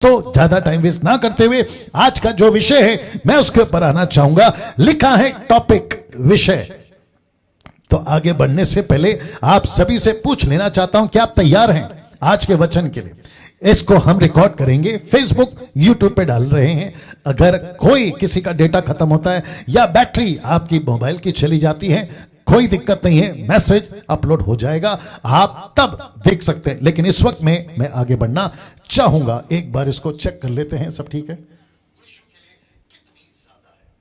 तो ज्यादा time waste ना करते हुए आज का जो विषय है मैं उसके ऊपर आना चाहूंगा। लिखा है टॉपिक विषय। तो आगे बढ़ने से पहले आप सभी से पूछ लेना चाहता हूं कि आप तैयार हैं आज के वचन के लिए। इसको हम रिकॉर्ड करेंगे, फेसबुक यूट्यूब पे डाल रहे हैं। अगर कोई किसी का डेटा खत्म होता है या बैटरी आपकी मोबाइल की चली जाती है, कोई दिक्कत नहीं है, मैसेज अपलोड हो जाएगा, आप तब देख सकते हैं। लेकिन इस वक्त में मैं आगे बढ़ना चाहूंगा। एक बार इसको चेक कर लेते हैं, सब ठीक है?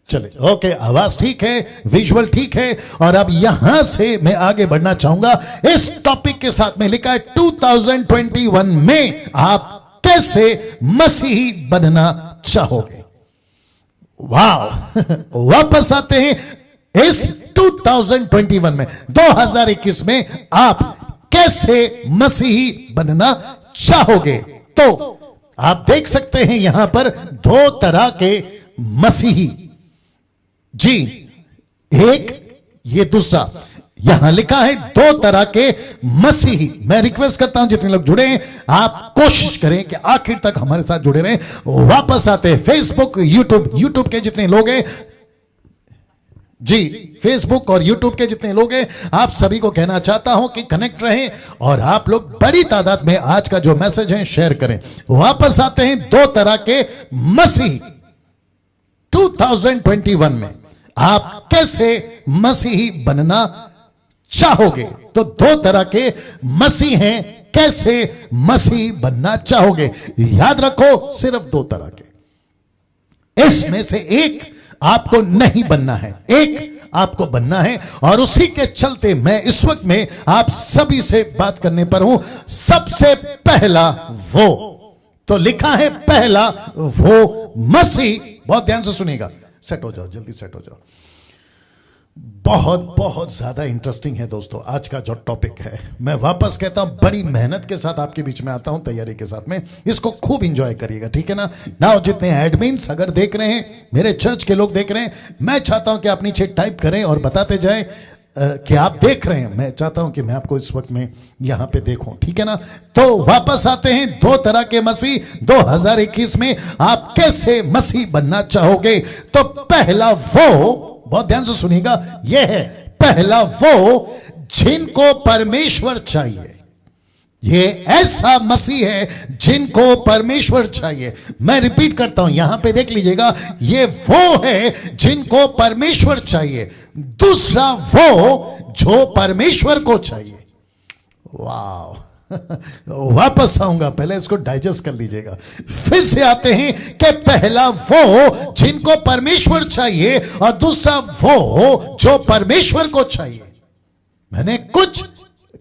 चले, ओके, आवाज ठीक है, विजुअल ठीक है। और अब यहां से मैं आगे बढ़ना चाहूंगा इस टॉपिक के साथ में। लिखा है 2021 में आप कैसे मसीही बनना चाहोगे। वाह वापस आते हैं इस 2021 में, 2021 में आप कैसे मसीही बनना चाहोगे। तो आप देख सकते हैं यहां पर दो तरह के मसीही, जी, एक ये दूसरा। यहां लिखा है दो तरह के मसीही। मैं रिक्वेस्ट करता हूं जितने लोग जुड़े हैं आप कोशिश करें कि आखिर तक हमारे साथ जुड़े रहें। वापस आते हैं फेसबुक यूट्यूब के जितने लोग हैं, जी, फेसबुक और यूट्यूब के जितने लोग हैं, आप सभी को कहना चाहता हूं कि कनेक्ट रहें और आप लोग बड़ी तादाद में आज का जो मैसेज है शेयर करें। वापस आते हैं दो तरह के मसीही 2021 में आप कैसे मसीही बनना चाहोगे। तो दो तरह के मसीह हैं, कैसे मसीही बनना चाहोगे। याद रखो सिर्फ दो तरह के, इसमें से एक आपको नहीं बनना है, एक आपको बनना है। और उसी के चलते मैं इस वक्त में आप सभी से बात करने पर हूं। सबसे पहला वो, तो लिखा है पहला वो मसीह। बहुत ध्यान से सुनिएगा, सेट हो जाओ, जल्दी सेट हो जाओ। बहुत बहुत ज्यादा इंटरेस्टिंग है दोस्तों आज का जो टॉपिक है। मैं वापस कहता हूं बड़ी मेहनत के साथ आपके बीच में आता हूं, तैयारी के साथ में। इसको खूब एंजॉय करिएगा, ठीक है ना। नाउ जितने एडमिन्स अगर देख रहे हैं, मेरे चर्च के लोग देख रहे हैं, मैं चाहता हूं कि आप नीचे टाइप करें और बताते जाएं कि आप देख रहे हैं। मैं चाहता हूं कि मैं आपको इस वक्त में यहां पे देखूं, ठीक है ना। तो वापस आते हैं दो तरह के मसीह 2021 में आप कैसे मसीह बनना चाहोगे। तो पहला वो, बहुत ध्यान से सुनिएगा, यह है पहला वो जिनको परमेश्वर चाहिए। ये ऐसा मसीह है जिनको परमेश्वर चाहिए। मैं रिपीट करता हूं, यहां पे देख लीजिएगा, ये वो है जिनको परमेश्वर चाहिए। दूसरा वो जो परमेश्वर को चाहिए। वाह वापस आऊंगा, पहले इसको डाइजेस्ट कर लीजिएगा। फिर से आते हैं कि पहला वो जिनको परमेश्वर चाहिए और दूसरा वो जो परमेश्वर को चाहिए। मैंने कुछ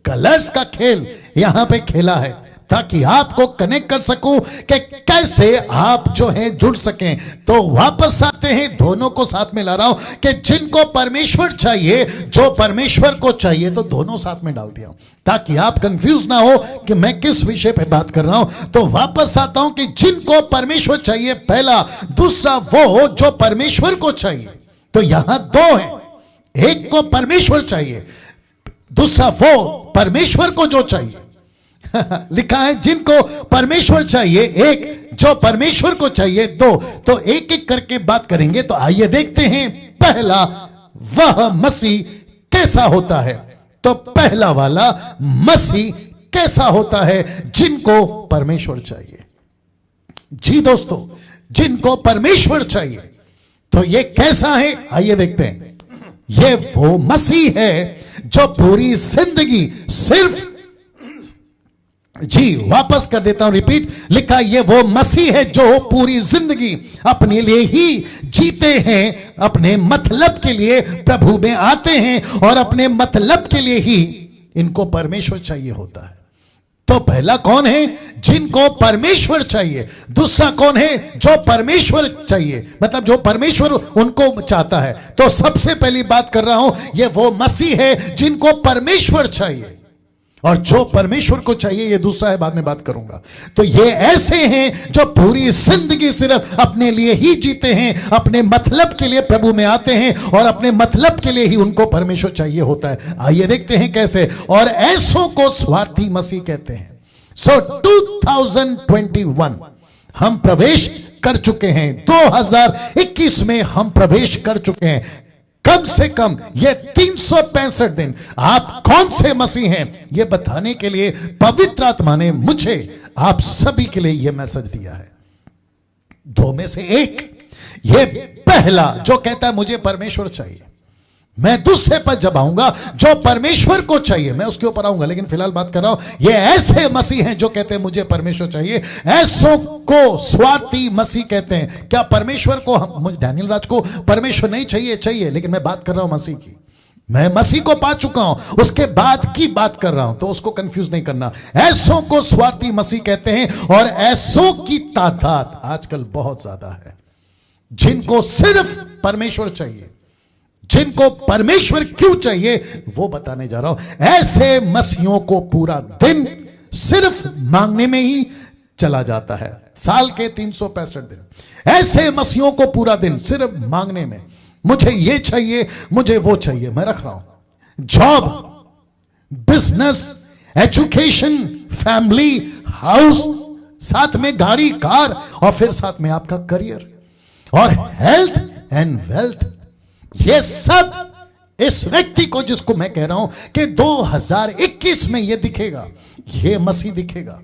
कलर्स का खेल यहां पे खेला है ताकि आपको कनेक्ट कर सकूं कि कैसे आप जो है जुड़ सकें। तो वापस आते हैं, दोनों को साथ में ला रहा हूं कि जिनको परमेश्वर चाहिए, जो परमेश्वर को चाहिए, तो दोनों साथ में डाल दिया ताकि आप कंफ्यूज ना हो कि मैं किस विषय पे बात कर रहा हूं। तो वापस आता हूं कि जिनको परमेश्वर चाहिए पहला, दूसरा वो जो परमेश्वर को चाहिए। तो यहां दो है, एक को परमेश्वर चाहिए, दूसरा वो परमेश्वर को जो चाहिए। लिखा है जिनको परमेश्वर चाहिए, एक जो परमेश्वर को चाहिए, दो। तो एक एक करके बात करेंगे। तो आइए देखते हैं पहला वह मसीह कैसा होता है। तो पहला वाला मसीह कैसा होता है जिनको परमेश्वर चाहिए। जी दोस्तों, जिनको परमेश्वर चाहिए तो ये कैसा है, आइए देखते हैं। ये वो मसीह है जो पूरी जिंदगी सिर्फ, जी वापस कर देता हूं, रिपीट। लिखा ये वो मसीह है जो पूरी जिंदगी अपने लिए ही जीते हैं, अपने मतलब के लिए प्रभु में आते हैं और अपने मतलब के लिए ही इनको परमेश्वर चाहिए होता है। तो पहला कौन है, जिनको परमेश्वर चाहिए। दूसरा कौन है, जो परमेश्वर चाहिए, मतलब जो परमेश्वर उनको चाहता है। तो सबसे पहली बात कर रहा हूं, ये वो मसीह है जिनको परमेश्वर चाहिए, और जो परमेश्वर को चाहिए ये दूसरा है, बाद में बात करूंगा। तो ये ऐसे हैं जो पूरी जिंदगी सिर्फ अपने लिए ही जीते हैं, अपने मतलब के लिए प्रभु में आते हैं और अपने मतलब के लिए ही उनको परमेश्वर चाहिए होता है। आइए देखते हैं कैसे। और ऐसों को स्वार्थी मसीह कहते हैं। सो 2021 हम प्रवेश कर चुके हैं, 2021 में हम प्रवेश कर चुके हैं। कम से कम ये 365 दिन आप कौन से मसीह हैं, ये बताने के लिए पवित्र आत्मा ने मुझे आप सभी के लिए यह मैसेज दिया है। दो में से एक, ये पहला जो कहता है मुझे परमेश्वर चाहिए, मैं दूसरे पर जब आऊंगा जो परमेश्वर को चाहिए मैं उसके ऊपर आऊंगा। लेकिन फिलहाल बात कर रहा हूं, ये ऐसे मसीह हैं जो कहते हैं मुझे परमेश्वर चाहिए। ऐसों को स्वार्थी मसीह कहते हैं। क्या परमेश्वर को, मुझे डैनियल राज को परमेश्वर नहीं चाहिए? चाहिए, लेकिन मैं बात कर रहा हूं मसीह की। मैं मसीह को पा चुका हूं, उसके बाद की बात कर रहा हूं, तो उसको कंफ्यूज नहीं करना। ऐसों को स्वार्थी मसीह कहते हैं, और ऐसों की तादाद आजकल बहुत ज्यादा है जिनको सिर्फ परमेश्वर चाहिए। जिनको परमेश्वर क्यों चाहिए वो बताने जा रहा हूं। ऐसे मसीहों को पूरा दिन सिर्फ मांगने में ही चला जाता है। साल के 365 दिन ऐसे मसीहों को पूरा दिन सिर्फ मांगने में, मुझे ये चाहिए, मुझे वो चाहिए। मैं रख रहा हूं job, business, education, family, house, साथ में गाड़ी, कार, और फिर साथ में आपका करियर और हेल्थ एंड वेल्थ। ये सब इस व्यक्ति को, जिसको मैं कह रहा हूं कि 2021 में ये दिखेगा, ये मसीह दिखेगा।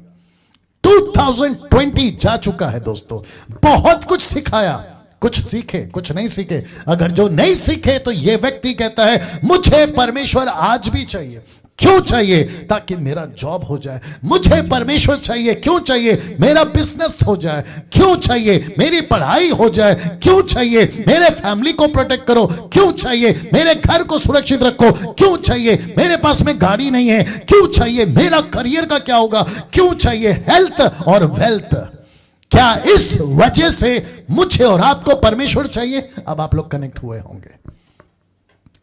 2020 जा चुका है दोस्तों, बहुत कुछ सिखाया, कुछ सीखे, कुछ नहीं सीखे। अगर जो नहीं सीखे तो ये व्यक्ति कहता है मुझे परमेश्वर आज भी चाहिए। क्यों चाहिए? ताकि मेरा जॉब हो जाए। मुझे परमेश्वर चाहिए, क्यों चाहिए? मेरा बिजनेस हो जाए। क्यों चाहिए? मेरी पढ़ाई हो जाए। क्यों चाहिए? मेरे फैमिली को प्रोटेक्ट करो। क्यों चाहिए? मेरे घर को सुरक्षित रखो। क्यों चाहिए? मेरे पास में गाड़ी नहीं है। क्यों चाहिए? मेरा करियर का क्या होगा? क्यों चाहिए? हेल्थ और वेल्थ। क्या इस वजह से मुझे और आपको परमेश्वर चाहिए? अब आप लोग कनेक्ट हुए होंगे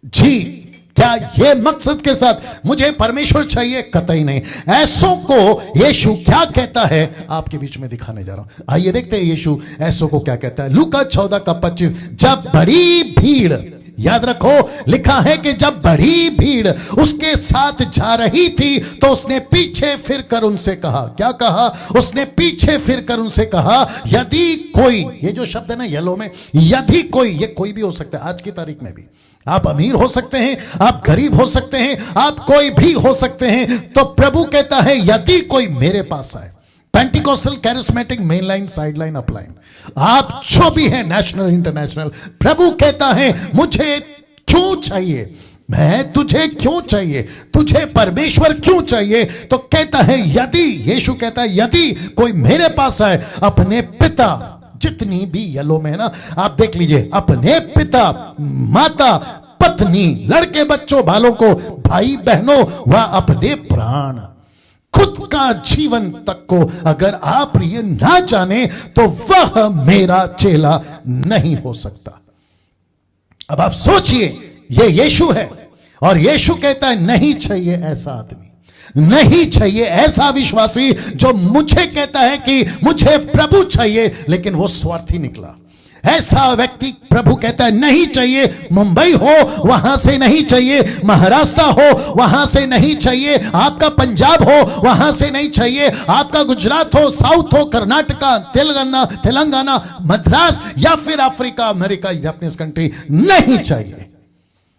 जी। क्या ये मकसद के साथ मुझे परमेश्वर चाहिए? कतई नहीं। ऐसों को यीशु क्या कहता है आपके बीच में दिखाने जा रहा हूं। आइए देखते हैं यीशु ऐसों को क्या कहता है। लूका 14:25, जब बड़ी भीड़, याद रखो लिखा है कि जब बड़ी भीड़ उसके साथ जा रही थी तो उसने पीछे फिरकर उनसे कहा। क्या कहा? उसने पीछे फिरकर उनसे कहा, यदि कोई, ये जो शब्द है ना येलो में, यदि कोई, ये कोई भी हो सकता है आज की तारीख में भी। आप अमीर हो सकते हैं, आप गरीब हो सकते हैं, आप कोई भी हो सकते हैं। तो प्रभु कहता है यदि कोई मेरे पास आए, Pentecostal, charismatic, main line, side line, upline, आप जो भी है, नेशनल, इंटरनेशनल, प्रभु कहता है मुझे क्यों चाहिए? मैं तुझे क्यों चाहिए? तुझे परमेश्वर क्यों चाहिए? तो कहता है यदि, यीशु कहता है यदि कोई मेरे पास आए, अपने पिता, जितनी भी येलो में है ना, आप देख लीजिए, अपने पिता, माता, पत्नी, लड़के बच्चों, बालों को, भाई बहनों व अपने प्राण, खुद का जीवन तक को अगर आप ये ना जाने तो वह मेरा चेला नहीं हो सकता। अब आप सोचिए, ये यीशु है और यीशु कहता है नहीं चाहिए ऐसा आदमी, नहीं चाहिए ऐसा विश्वासी जो मुझे कहता है कि मुझे प्रभु चाहिए, लेकिन वो स्वार्थी निकला। ऐसा व्यक्ति प्रभु कहता है नहीं चाहिए। मुंबई हो वहां से नहीं चाहिए, महाराष्ट्र हो वहां से नहीं चाहिए, आपका पंजाब हो वहां से नहीं चाहिए, आपका गुजरात हो, साउथ हो, कर्नाटका, तेलंगाना, मद्रास या फिर अफ्रीका, अमेरिका, जापानीज कंट्री, नहीं चाहिए।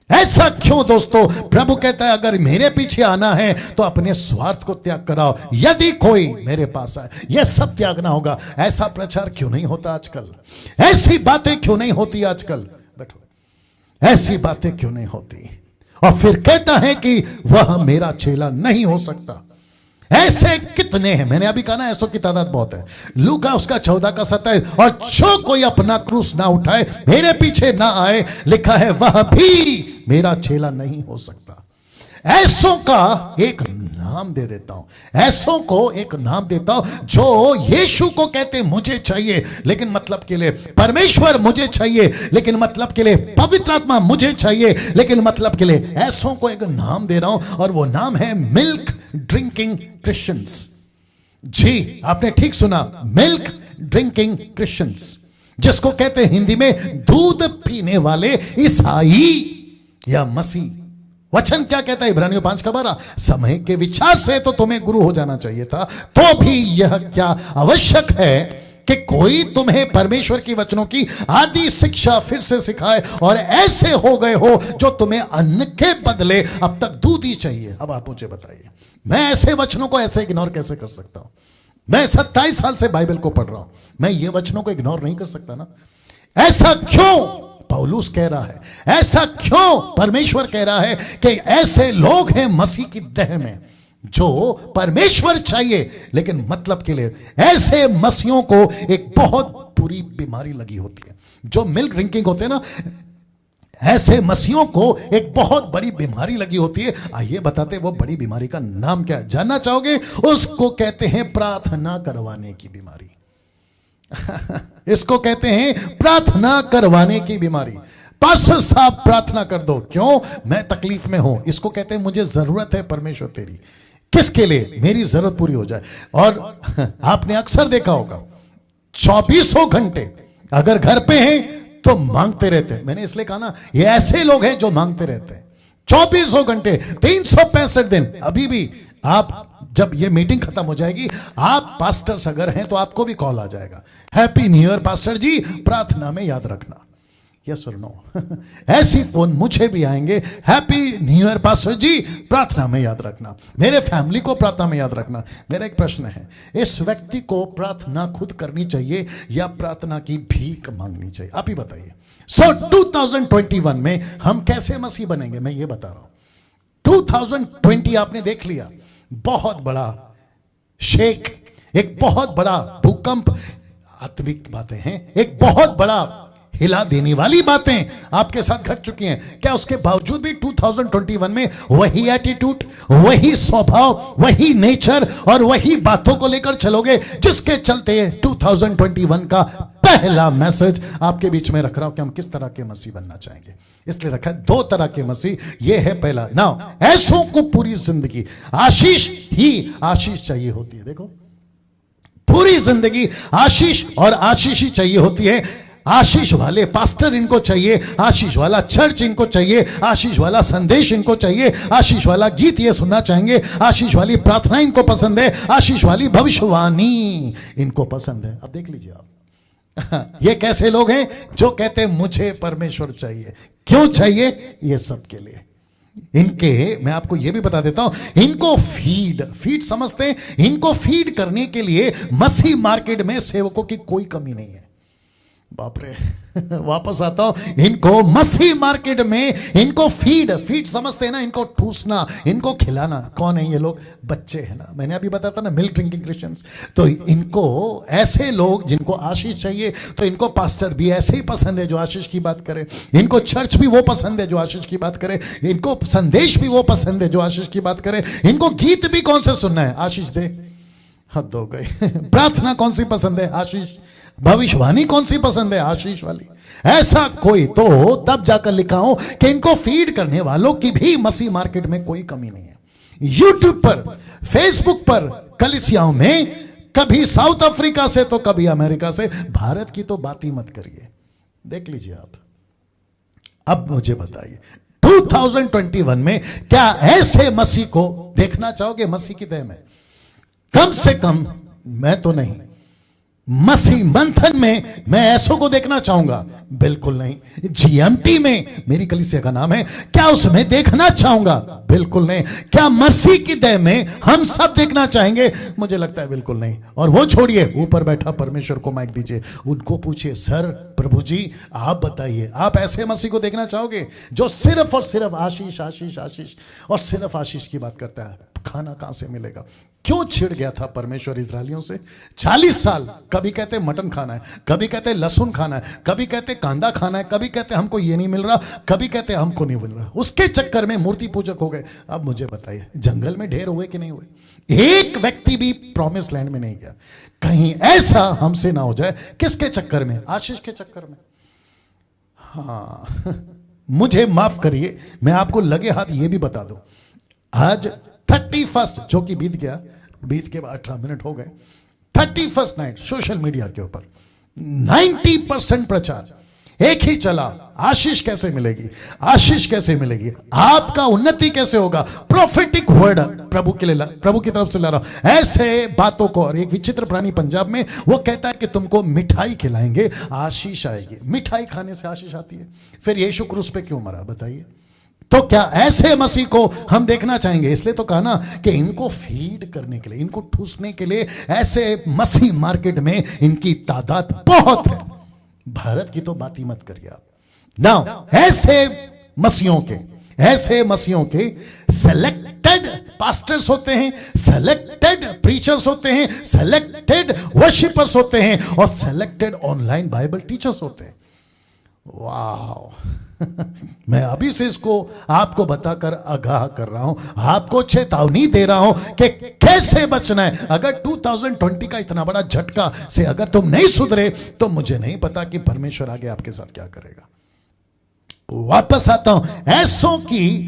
ऐसा क्यों दोस्तों? प्रभु कहता है अगर मेरे पीछे आना है तो अपने स्वार्थ को त्याग कराओ। यदि कोई मेरे पास आए, यह सब त्यागना होगा। ऐसा प्रचार क्यों नहीं होता आजकल? ऐसी बातें क्यों नहीं होती आजकल? बैठो, ऐसी बातें क्यों नहीं होती? और फिर कहता है कि वह मेरा चेला नहीं हो सकता। ऐसे कितने हैं? मैंने अभी कहा ना, ऐसों की तादाद बहुत है। लूका उसका 14:27, और जो कोई अपना क्रूस ना उठाए, मेरे पीछे ना आए, लिखा है वह भी मेरा चेला नहीं हो सकता। ऐसों का एक नाम दे देता हूं, ऐसों को एक नाम देता हूं जो यीशु को कहते मुझे चाहिए, लेकिन मतलब के लिए परमेश्वर मुझे चाहिए, लेकिन मतलब के लिए पवित्र आत्मा मुझे चाहिए, लेकिन मतलब के लिए ऐसों को एक नाम दे रहा हूं, और वो नाम है मिल्क ड्रिंकिंग क्रिश्चियंस। जी, आपने ठीक सुना, मिल्क ड्रिंकिंग क्रिश्चियंस, जिसको कहते हैं हिंदी में दूध पीने वाले ईसाई या मसीह। वचन क्या कहता है? इब्रानियों 5:12, समय के विचार से तो तुम्हें गुरु हो जाना चाहिए था, तो भी यह क्या आवश्यक है कि कोई तुम्हें परमेश्वर की वचनों की आदि शिक्षा फिर से सिखाए और ऐसे हो गए हो जो तुम्हें अन्न के बदले अब तक दूध ही चाहिए। अब आप मुझे बताइए, मैं ऐसे वचनों को ऐसे इग्नोर कैसे कर सकता हूं? मैं 27 साल से बाइबल को पढ़ रहा हूं, मैं ये वचनों को इग्नोर नहीं कर सकता ना। ऐसा क्यों पौलुस कह रहा है, ऐसा क्यों परमेश्वर कह रहा है कि ऐसे लोग हैं मसीह की देह में जो परमेश्वर चाहिए लेकिन मतलब के लिए। ऐसे मसीहों को एक बहुत बुरी बीमारी लगी होती है, जो मिल्क ड्रिंकिंग होते हैं ना, ऐसे मसीहों को एक बहुत बड़ी बीमारी लगी होती है। आइए बताते वो बड़ी बीमारी का नाम क्या है, जानना चाहोगे? उसको कहते हैं प्रार्थना करवाने की बीमारी। इसको कहते हैं प्रार्थना करवाने की बीमारी। पास्टर साहब प्रार्थना कर दो, क्यों? मैं तकलीफ में हूं। इसको कहते हैं मुझे जरूरत है परमेश्वर तेरी। किसके लिए? मेरी जरूरत पूरी हो जाए। और आपने अक्सर देखा होगा 24 घंटे अगर घर पे हैं तो मांगते रहते हैं। मैंने इसलिए कहा ना, ये ऐसे लोग हैं जो मांगते रहते हैं 24 घंटे 365 दिन। अभी भी आप, जब ये मीटिंग खत्म हो जाएगी, आप पास्टर्स अगर हैं तो आपको भी कॉल आ जाएगा, हैप्पी न्यू ईयर पास्टर जी, प्रार्थना में याद रखना। यस और नो? ऐसी फोन मुझे भी आएंगे, हैप्पी न्यू ईयर पास्टर जी, प्रार्थना में याद रखना, मेरे फैमिली को प्रार्थना में याद रखना। मेरा एक प्रश्न है, इस व्यक्ति को प्रार्थना खुद करनी चाहिए या प्रार्थना की भीख मांगनी चाहिए? आप ही बताइए। 2021 में हम कैसे मसीह बनेंगे, मैं ये बता रहा हूं। 2020 आपने देख लिया, बहुत बड़ा शेक, एक बहुत बड़ा भूकंप, आत्मिक बातें हैं, एक बहुत बड़ा हिला देने वाली बातें आपके साथ घट चुकी हैं। क्या उसके बावजूद भी 2021 में वही एटीट्यूड, वही स्वभाव, वही नेचर और वही बातों को लेकर चलोगे, जिसके चलते 2021 का पहला मैसेज आपके बीच में रख रहा हूं कि हम किस तरह के मसीह बनना चाहेंगे। इसलिए रखा है 2 तरह के मसीह। यह है पहला, नाउ ऐसों को पूरी जिंदगी आशीष ही आशीष चाहिए होती है। देखो, पूरी जिंदगी आशीष और आशीष ही चाहिए होती है। आशीष वाले पास्टर इनको चाहिए, आशीष वाला चर्च इनको चाहिए, आशीष वाला संदेश इनको चाहिए, आशीष वाला गीत ये सुनना चाहेंगे, आशीष वाली प्रार्थना इनको पसंद है, आशीष वाली भविष्यवाणी इनको पसंद है। अब देख लीजिए आप, ये कैसे लोग हैं जो कहते हैं मुझे परमेश्वर चाहिए। क्यों चाहिए? ये सबके लिए। इनके, मैं आपको यह भी बता देता हूं, इनको फीड समझते हैं, इनको फीड करने के लिए मसीह मार्केट में सेवकों की कोई कमी नहीं है। बाप रे, वापस आता हूं, इनको मसीह मार्केट में इनको फीड समझते हैं ना, इनको ठूसना, इनको खिलाना। कौन है ये लोग? बच्चे हैं ना। मैंने अभी बताया था ना, मिल्क ड्रिंकिंग क्रिश्चियंस। तो इनको, ऐसे लोग जिनको आशीष चाहिए, तो इनको पास्टर भी ऐसे ही पसंद है जो आशीष की बात करे, इनको चर्च भी वो पसंद है जो आशीष की बात करे, इनको संदेश भी वो पसंद है जो आशीष की बात करे, इनको गीत भी कौन से सुनना है? आशीष दे, हद हो गई। प्रार्थना कौन सी पसंद है? आशीष। भविष्यवाणी कौन सी पसंद है? आशीष वाली। ऐसा कोई, तो तब जाकर लिखा हूं कि इनको फीड करने वालों की भी मसीह मार्केट में कोई कमी नहीं है। यूट्यूब पर, फेसबुक पर, कलीसियाओं में कभी साउथ अफ्रीका से तो कभी अमेरिका से। भारत की तो बात ही मत करिए, देख लीजिए आप। अब मुझे बताइए 2021 में क्या ऐसे मसीह को देखना चाहोगे मसीह की देह में? कम से कम मैं तो नहीं, मसीह मंथन में मैं ऐसों को देखना चाहूंगा? बिल्कुल नहीं। जीएमटी में, मेरी कलीसिया का नाम है, क्या उसमें देखना चाहूंगा? बिल्कुल नहीं। क्या मसीह की देह में हम सब देखना चाहेंगे? मुझे लगता है बिल्कुल नहीं। और वो छोड़िए, ऊपर बैठा परमेश्वर को माइक दीजिए, उनको पूछिए, सर प्रभु जी आप बताइए, आप ऐसे मसीह को देखना चाहोगे जो सिर्फ और सिर्फ आशीष आशीष आशीष और सिर्फ आशीष की बात करता है? खाना कहां से मिलेगा? क्यों छिड़ गया था परमेश्वर इस्राएलियों से 40 साल? कभी कहते मटन खाना है, कभी कहते लहसुन खाना है, कभी कहते कांदा खाना है, कभी कहते हमको ये नहीं मिल रहा, कभी कहते हमको नहीं मिल रहा। उसके चक्कर में मूर्ति पूजक हो गए। अब मुझे बताइए, जंगल में ढेर हुए कि नहीं हुए? एक व्यक्ति भी प्रॉमिस लैंड में नहीं गया। कहीं ऐसा हमसे ना हो जाए। किसके चक्कर में? आशीष के चक्कर में। हाँ, मुझे माफ करिए, मैं आपको लगे हाथ ये भी बता दूं, आज 31 जो कि बीत के 18 मिनट हो गए, 31 नाइट सोशल मीडिया के ऊपर 90% प्रचार एक ही चला, आशीष कैसे मिलेगी? आशीष कैसे मिलेगी? आपका उन्नति कैसे होगा? प्रोफेटिक वर्ड प्रभु के लिए, प्रभु की तरफ से ला रहा हूं ऐसे बातों को। और एक विचित्र प्राणी पंजाब में वो कहता है कि तुमको मिठाई खिलाएंगे, आशीष आएगी। मिठाई खाने से आशीष आती है? फिर यीशु क्रूस पे क्यों मरा बताइए? तो क्या ऐसे मसीह को हम देखना चाहेंगे? इसलिए तो कहा ना कि इनको फीड करने के लिए, इनको ठूसने के लिए ऐसे मसीह मार्केट में इनकी तादाद बहुत है। भारत की तो बात ही मत करिए आप ना। ऐसे मसीहों के सेलेक्टेड पास्टर्स होते हैं, सेलेक्टेड प्रीचर्स होते हैं, सेलेक्टेड वर्शिपर्स होते हैं और सेलेक्टेड ऑनलाइन बाइबल टीचर्स होते हैं। वाह मैं अभी से इसको आपको बताकर आगाह कर रहा हूं, आपको चेतावनी दे रहा हूं कि कैसे बचना है। अगर 2020 का इतना बड़ा झटका से अगर तुम नहीं सुधरे तो मुझे नहीं पता कि परमेश्वर आगे आपके साथ क्या करेगा। वापस आता हूं,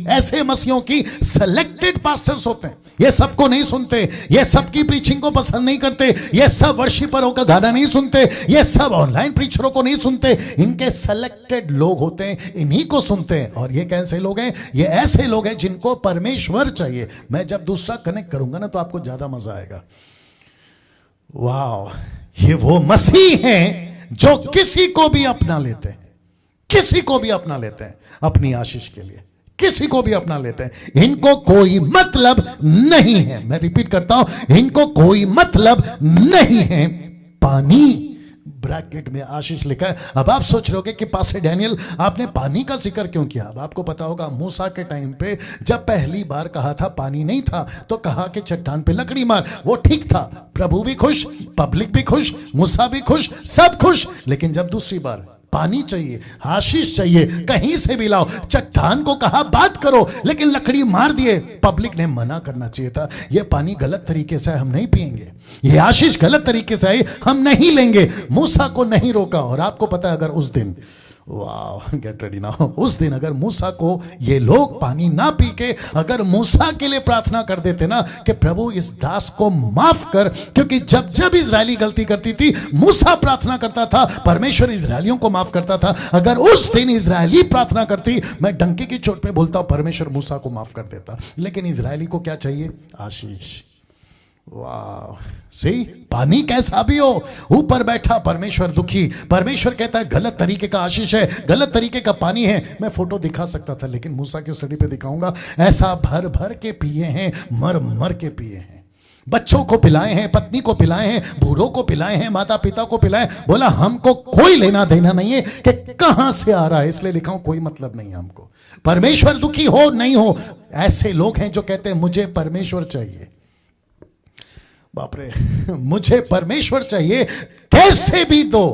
ऐसे मसीहों की सेलेक्टेड पास्टर्स होते हैं। ये सबको नहीं सुनते, ये सबकी प्रीचिंग को पसंद नहीं करते, ये सब वर्शिपरों का गाना नहीं सुनते, ये सब ऑनलाइन प्रीचरों को नहीं सुनते। इनके सेलेक्टेड लोग होते हैं, इन्हीं को सुनते हैं। और ये कैसे लोग हैं? ये ऐसे लोग हैं जिनको परमेश्वर चाहिए। मैं जब दूसरा कनेक्ट करूंगा ना तो आपको ज्यादा मजा आएगा। वाह, ये वो मसीह हैं जो किसी को भी अपना लेते हैं, किसी को भी अपना लेते हैं अपनी आशीष के लिए, किसी को भी अपना लेते हैं। इनको कोई मतलब नहीं है, मैं रिपीट करता हूं, इनको कोई मतलब नहीं है। पानी ब्रैकेट में आशीष लिखा है। अब आप सोच रहे होगे कि पास्टर डैनियल आपने पानी का जिक्र क्यों किया? अब आपको पता होगा मूसा के टाइम पे जब पहली बार कहा था पानी नहीं था तो कहा कि चट्टान पे लकड़ी मार, वो ठीक था। प्रभु भी खुश, पब्लिक भी खुश, मूसा भी खुश, सब खुश। लेकिन जब दूसरी बार पानी चाहिए, आशीष चाहिए, कहीं से भी लाओ, चट्टान को कहा बात करो, लेकिन लकड़ी मार दिए। पब्लिक ने मना करना चाहिए था, यह पानी गलत तरीके से हम नहीं पिएंगे, ये आशीष गलत तरीके से आई, हम नहीं लेंगे। मूसा को नहीं रोका। और आपको पता है अगर उस दिन, वाह गेट रेडी नाउ, उस दिन अगर मूसा को ये लोग पानी ना पी के अगर मूसा के लिए प्रार्थना कर देते ना कि प्रभु इस दास को माफ कर, क्योंकि जब जब इजरायली गलती करती थी मूसा प्रार्थना करता था, परमेश्वर इजरायलियों को माफ करता था। अगर उस दिन इजरायली प्रार्थना करती, मैं डंकी की चोट पे बोलता हूं परमेश्वर मूसा को माफ कर देता। लेकिन इजरायली को क्या चाहिए? आशीष। वाह, सही, पानी कैसा भी हो, ऊपर बैठा परमेश्वर दुखी। परमेश्वर कहता है गलत तरीके का आशीष है, गलत तरीके का पानी है। मैं फोटो दिखा सकता था लेकिन मूसा की स्टडी पे दिखाऊंगा। ऐसा भर भर के पिए हैं, मर मर के पिए हैं। बच्चों को पिलाए हैं, पत्नी को पिलाए हैं, बूढ़ों को पिलाए हैं, माता पिता को पिलाए। बोला हमको कोई लेना देना नहीं है कि कहां से आ रहा है, इसलिए लिखा हूं कोई मतलब नहीं है हमको। परमेश्वर दुखी हो नहीं हो, ऐसे लोग हैं जो कहते हैं मुझे परमेश्वर चाहिए। बाप रे, मुझे परमेश्वर चाहिए, कैसे भी दो,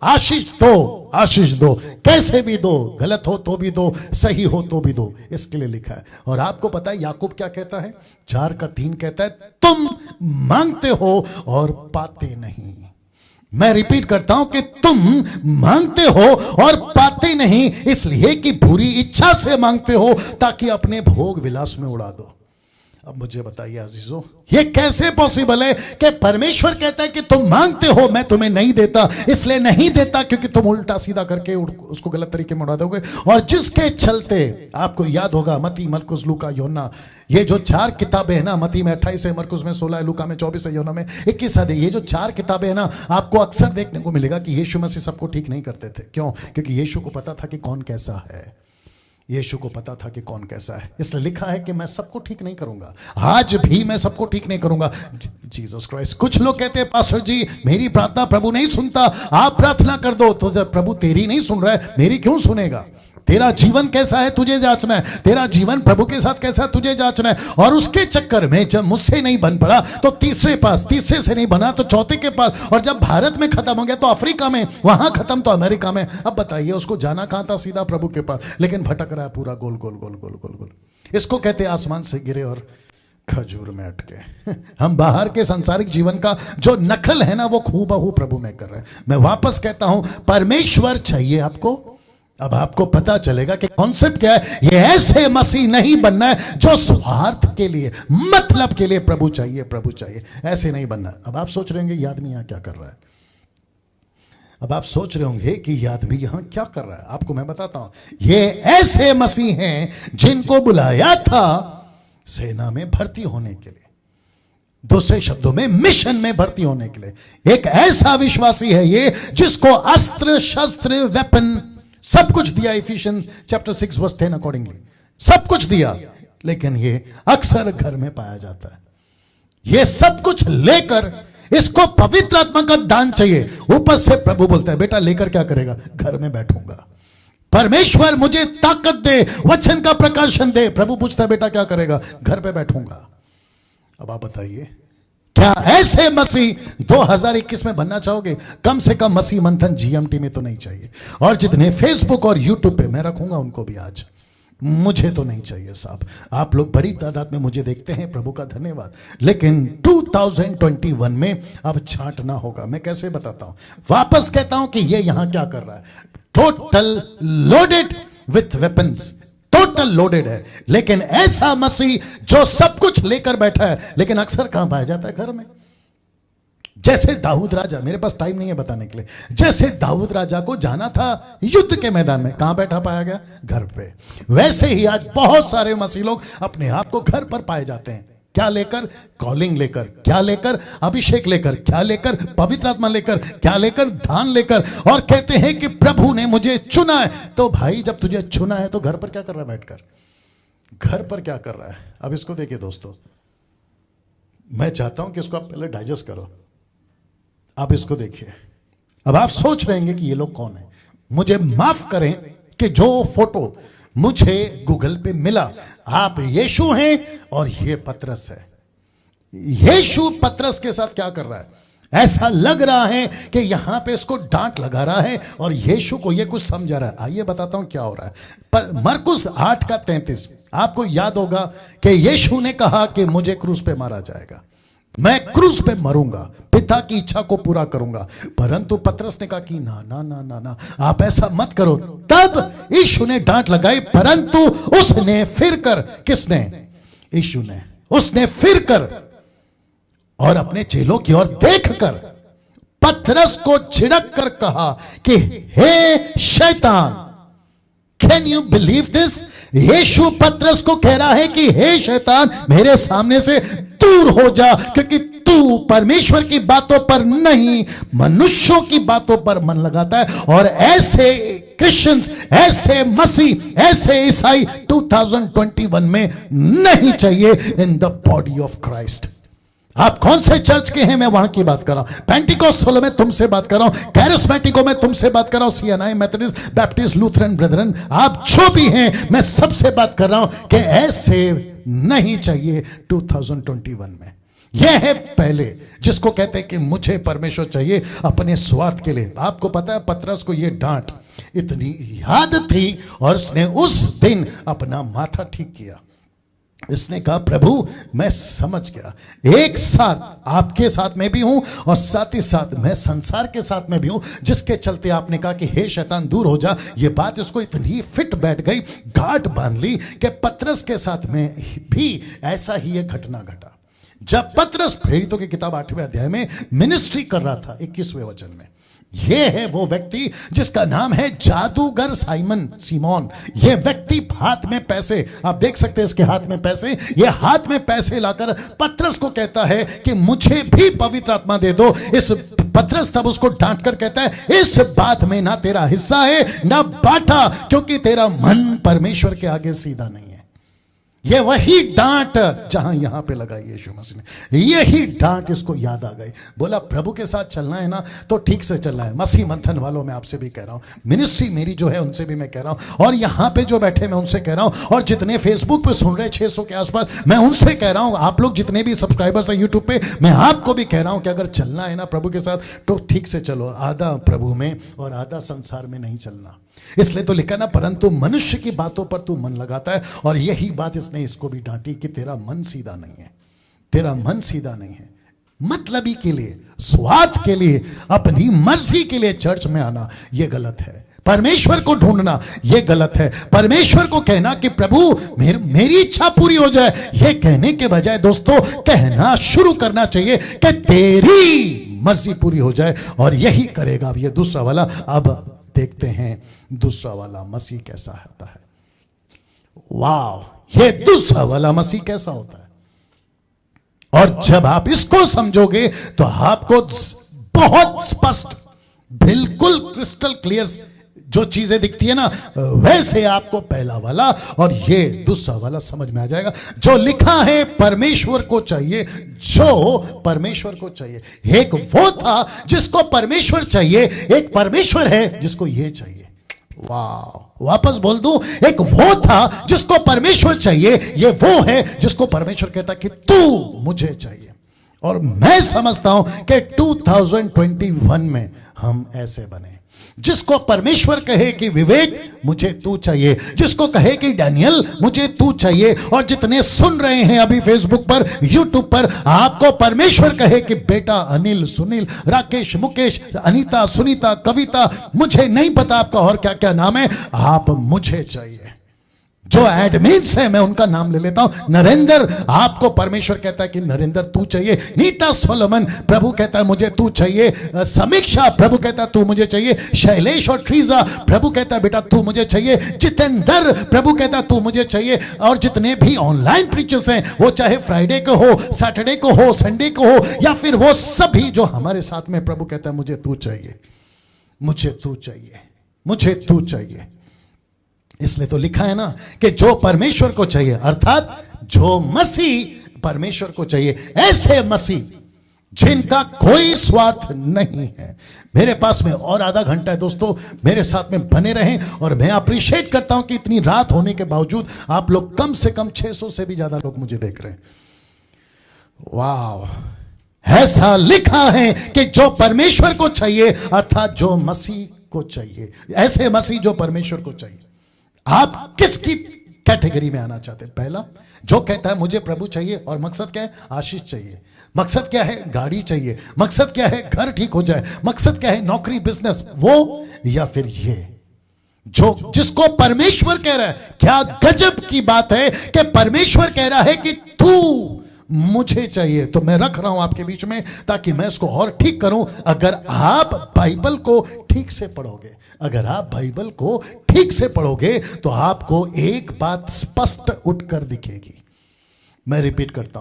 आशीष दो, आशीष दो, कैसे भी दो, गलत हो तो भी दो, सही हो तो भी दो, इसके लिए लिखा है। और आपको पता है याकूब क्या कहता है? 4:3 कहता है तुम मांगते हो और पाते नहीं। मैं रिपीट करता हूं कि तुम मांगते हो और पाते नहीं, इसलिए कि बुरी इच्छा से मांगते हो ताकि अपने भोग विलास में उड़ा दो। अब मुझे बताइए अजीजों, ये कैसे पॉसिबल है कि परमेश्वर कहता है कि तुम मांगते हो, मैं तुम्हें नहीं देता। इसलिए नहीं देता क्योंकि तुम उल्टा सीधा करके उसको गलत तरीके में उड़ा दोगे। और जिसके चलते आपको याद होगा मती, मरकुस, लूका, योना, ये जो 4 किताबें हैं ना, मती में 28 है, मरकुस में 16 है, लूका में 24 है, योना में 21 है। ये जो 4 किताबें हैं ना, आपको अक्सर देखने को मिलेगा कि यीशु मसीह सबको ठीक नहीं करते थे। क्यों? क्योंकि यीशु को पता था कि कौन कैसा है, यीशु को पता था कि कौन कैसा है। इसलिए लिखा है कि मैं सबको ठीक नहीं करूंगा, आज भी मैं सबको ठीक नहीं करूंगा। Jesus Christ. कुछ लोग कहते हैं पास्टर जी मेरी प्रार्थना प्रभु नहीं सुनता, आप प्रार्थना कर दो। तो जब प्रभु तेरी नहीं सुन रहा है, मेरी क्यों सुनेगा? तेरा जीवन कैसा है तुझे जांचना है, तेरा जीवन प्रभु के साथ कैसा है तुझे जांचना है। और उसके चक्कर में जब मुझसे नहीं बन पड़ा तो तीसरे पास, तीसरे से नहीं बना तो चौथे के पास, और जब भारत में खत्म हो गया तो अफ्रीका में, वहां खत्म तो अमेरिका में। अब बताइए उसको जाना कहां था? सीधा प्रभु के पास, लेकिन भटक रहा है पूरा गोल गोल गोल गोल गोल गोल। इसको कहते हैं आसमान से गिरे और खजूर में अटके। हम बाहर के सांसारिक जीवन का जो नकल है ना, वो खूबहू प्रभु में कर रहे हैं। मैं वापस कहता हूं, परमेश्वर चाहिए आपको। अब आपको पता चलेगा कि कॉन्सेप्ट क्या है। ये ऐसे मसीह नहीं बनना है जो स्वार्थ के लिए, मतलब के लिए प्रभु चाहिए, प्रभु चाहिए, ऐसे नहीं बनना। अब आप सोच रहे होंगे ये आदमी यहां क्या कर रहा है? अब आप सोच रहे होंगे कि ये आदमी यहां क्या कर रहा है। आपको मैं बताता हूं, ये ऐसे मसीह हैं जिनको बुलाया था सेना में भर्ती होने के लिए, दूसरे शब्दों में मिशन में भर्ती होने के लिए। एक ऐसा विश्वासी है ये जिसको अस्त्र शस्त्र वेपन सब कुछ दिया, इफिशियंस चैप्टर 6 वर्स 10 अकॉर्डिंगली सब कुछ दिया, लेकिन ये अक्सर घर में पाया जाता है। ये सब कुछ लेकर इसको पवित्र आत्मा का दान चाहिए। ऊपर से प्रभु बोलता है, बेटा लेकर क्या करेगा? घर में बैठूंगा। परमेश्वर मुझे ताकत दे, वचन का प्रकाशन दे। प्रभु पूछता है, बेटा क्या करेगा? घर पे बैठूंगा। अब आप बताइए, क्या ऐसे मसीह 2021 में बनना चाहोगे? कम से कम मसीह मंथन जीएमटी में तो नहीं चाहिए, और जितने फेसबुक और यूट्यूब पे मैं रखूंगा उनको भी आज मुझे तो नहीं चाहिए साहब। आप लोग बड़ी तादाद में मुझे देखते हैं, प्रभु का धन्यवाद, लेकिन 2021 में अब छांटना होगा। मैं कैसे बताता हूं? वापस कहता हूं कि ये यहां क्या कर रहा है? Total loaded with weapons, total loaded है, लेकिन ऐसा मसीह जो सब कुछ लेकर बैठा है, लेकिन अक्सर कहां पाया जाता है? घर में। जैसे दाऊद राजा, मेरे पास टाइम नहीं है बताने के लिए, जैसे दाऊद राजा को जाना था युद्ध के मैदान में, कहां बैठा पाया गया? घर पे। वैसे ही आज बहुत सारे मसीह लोग अपने आप को घर पर पाए जाते हैं। क्या लेकर? कॉलिंग लेकर। क्या लेकर? अभिषेक लेकर। क्या लेकर? पवित्र आत्मा लेकर। क्या लेकर? दान लेकर। और कहते हैं कि प्रभु ने मुझे चुना है। तो भाई जब तुझे चुना है तो घर पर क्या कर रहा है? बैठकर घर पर क्या कर रहा है? अब इसको देखिए दोस्तों, मैं चाहता हूं कि इसको आप पहले डाइजेस्ट करो। आप इसको देखिए। अब आप सोच रहे हैं कि ये लोग कौन है? मुझे माफ करें कि जो फोटो मुझे गूगल पे मिला, आप यीशु हैं और ये पतरस है। यीशु पतरस के साथ क्या कर रहा है? ऐसा लग रहा है कि यहां पे इसको डांट लगा रहा है और यीशु को ये कुछ समझा रहा है। आइए बताता हूं क्या हो रहा है। मरकुस 8:33, आपको याद होगा कि यीशु ने कहा कि मुझे क्रूस पे मारा जाएगा, मैं क्रूस पे मरूंगा, पिता की इच्छा को पूरा करूंगा। परंतु पतरस ने कहा कि ना ना ना ना ना, आप ऐसा मत करो। तब यीशु ने डांट लगाई, परंतु उसने फिर कर, किसने? यीशु ने। उसने फिर कर और अपने चेलों की ओर देखकर पतरस को झिड़क कर कहा कि हे शैतान, कैन यू बिलीव दिस? यीशु पतरस को कह रहा है कि हे शैतान, मेरे सामने से दूर हो जा, क्योंकि तू परमेश्वर की बातों पर नहीं, मनुष्यों की बातों पर मन लगाता है। और ऐसे क्रिश्चियंस, ऐसे मसीह, ऐसे ईसाई 2021 में नहीं चाहिए in the body of Christ. आप कौन से चर्च के हैं मैं वहां की बात कर रहा हूं। पेंटिकोस्टल में तुमसे बात कर रहा हूं, कैरिस्मेटिको में तुमसे बात कर रहा हूं, CNI, Methodist, Baptist, Lutheran Brethren, आप जो भी हैं, मैं सबसे बात कर रहा हूं कि ऐसे नहीं चाहिए 2021 में। यह है पहले, जिसको कहते हैं कि मुझे परमेश्वर चाहिए अपने स्वार्थ के लिए। आपको पता है पतरस को यह डांट इतनी याद थी और उसने उस दिन अपना माथा ठीक किया। इसने कहा, प्रभु मैं समझ गया, एक साथ आपके साथ में भी हूं और साथ ही साथ मैं संसार के साथ में भी हूं, जिसके चलते आपने कहा कि हे शैतान दूर हो जा। ये बात इसको इतनी फिट बैठ गई, गांठ बांध ली कि पतरस के साथ में भी ऐसा ही एक घटना घटा। जब पतरस प्रेरितों की किताब 8वें अध्याय में मिनिस्ट्री कर रहा था, 21वें वचन में, यह है वो व्यक्ति जिसका नाम है जादूगर साइमन सीमोन। यह व्यक्ति हाथ में पैसे, आप देख सकते हैं इसके हाथ में पैसे, यह हाथ में पैसे लाकर पतरस को कहता है कि मुझे भी पवित्र आत्मा दे दो। इस पतरस तब उसको डांट कर कहता है, इस बात में ना तेरा हिस्सा है ना बाटा, क्योंकि तेरा मन परमेश्वर के आगे सीधा नहीं है। ये वही डांट जहां यहां पे लगाई यीशु मसीह ने, यही डांट इसको याद आ गई। बोला प्रभु के साथ चलना है ना तो ठीक से चलना है। मसीह मंथन वालों मैं आपसे भी कह रहा हूं, मिनिस्ट्री मेरी जो है उनसे भी मैं कह रहा हूं, और यहां पे जो बैठे मैं उनसे कह रहा हूं, और जितने फेसबुक पे सुन रहे 600 के आसपास, मैं उनसे कह रहा हूं, आप लोग जितने भी सब्सक्राइबर्स हैं यूट्यूब पे, मैं आपको भी कह रहा हूं कि अगर चलना है ना प्रभु के साथ तो ठीक से चलो। आधा प्रभु में और आधा संसार में नहीं चलना। इसलिए तो लिखा ना, परंतु मनुष्य की बातों पर तू मन लगाता है। और यही बात इसने इसको भी डांटी कि तेरा मन सीधा नहीं है, तेरा मन सीधा नहीं है। मतलबी के लिए, स्वार्थ के लिए, अपनी मर्जी के लिए चर्च में आना यह गलत है। परमेश्वर को ढूंढना यह गलत है। परमेश्वर को कहना कि प्रभु मेरी इच्छा पूरी हो जाए, यह कहने के बजाय दोस्तों कहना शुरू करना चाहिए कि तेरी मर्जी पूरी हो जाए और यही करेगा। अब ये दूसरा वाला, अब देखते हैं दूसरा वाला मसीह कैसा होता है। वाह, ये दूसरा वाला मसीह कैसा होता है। और जब आप इसको समझोगे तो आपको बहुत स्पष्ट, बिल्कुल क्रिस्टल क्लियर जो चीजें दिखती है ना, वैसे आपको पहला वाला और ये दूसरा वाला समझ में आ जाएगा। जो लिखा है परमेश्वर को चाहिए, जो परमेश्वर को चाहिए। एक वो था जिसको परमेश्वर चाहिए, एक परमेश्वर है जिसको ये चाहिए। वाह, वापस बोल दूं, एक वो था जिसको परमेश्वर चाहिए, ये वो है जिसको परमेश्वर कहता कि तू मुझे चाहिए। और मैं समझता हूं कि 2021 में हम ऐसे बने, जिसको परमेश्वर कहे कि विवेक मुझे तू चाहिए, जिसको कहे कि डैनियल मुझे तू चाहिए। और जितने सुन रहे हैं अभी फेसबुक पर, यूट्यूब पर, आपको परमेश्वर कहे कि बेटा अनिल, सुनील, राकेश, मुकेश, अनीता, सुनीता, कविता, मुझे नहीं पता आपका और क्या क्या नाम है, आप मुझे चाहिए। जो एडमिन्स है मैं उनका नाम ले लेता हूं। नरेंद्र, आपको परमेश्वर कहता है कि नरेंद्र तू चाहिए। नीता सोलोमन, प्रभु कहता है मुझे तू चाहिए। समीक्षा, प्रभु कहता है तू मुझे चाहिए। शैलेश और ट्रीजा, प्रभु कहता है बेटा तू मुझे चाहिए। जितेंद्र, प्रभु कहता है तू मुझे चाहिए। और जितने भी ऑनलाइन प्रीचर्स हैं, वो चाहे फ्राइडे को हो, सैटरडे को हो, संडे को हो, या फिर वो सभी जो हमारे साथ में, प्रभु कहता है मुझे तू चाहिए, मुझे तू चाहिए, मुझे तू चाहिए। इसलिए तो लिखा है ना कि जो परमेश्वर को चाहिए, अर्थात जो मसीह परमेश्वर को चाहिए, ऐसे मसीह जिनका कोई स्वार्थ नहीं है। मेरे पास में और आधा घंटा है दोस्तों, मेरे साथ में बने रहें। और मैं अप्रिशिएट करता हूं कि इतनी रात होने के बावजूद आप लोग कम से कम 600 से भी ज्यादा लोग मुझे देख रहे हैं। वाह, ऐसा लिखा है कि जो परमेश्वर को चाहिए, अर्थात जो मसीह को चाहिए, ऐसे मसीह जो परमेश्वर को चाहिए। आप किसकी कैटेगरी में आना चाहते हैं? पहला, जो कहता है मुझे प्रभु चाहिए और मकसद क्या है? आशीष चाहिए। मकसद क्या है? गाड़ी चाहिए। मकसद क्या है? घर ठीक हो जाए। मकसद क्या है? नौकरी, बिजनेस। वो या फिर ये जो जिसको परमेश्वर कह रहा है। क्या गजब की बात है कि परमेश्वर कह रहा है कि तू मुझे चाहिए। तो मैं रख रहा हूं आपके बीच में ताकि मैं इसको और ठीक करूं। अगर आप बाइबल को ठीक से पढ़ोगे, अगर आप बाइबल को ठीक से पढ़ोगे तो आपको एक बात स्पष्ट उठकर दिखेगी। मैं रिपीट करता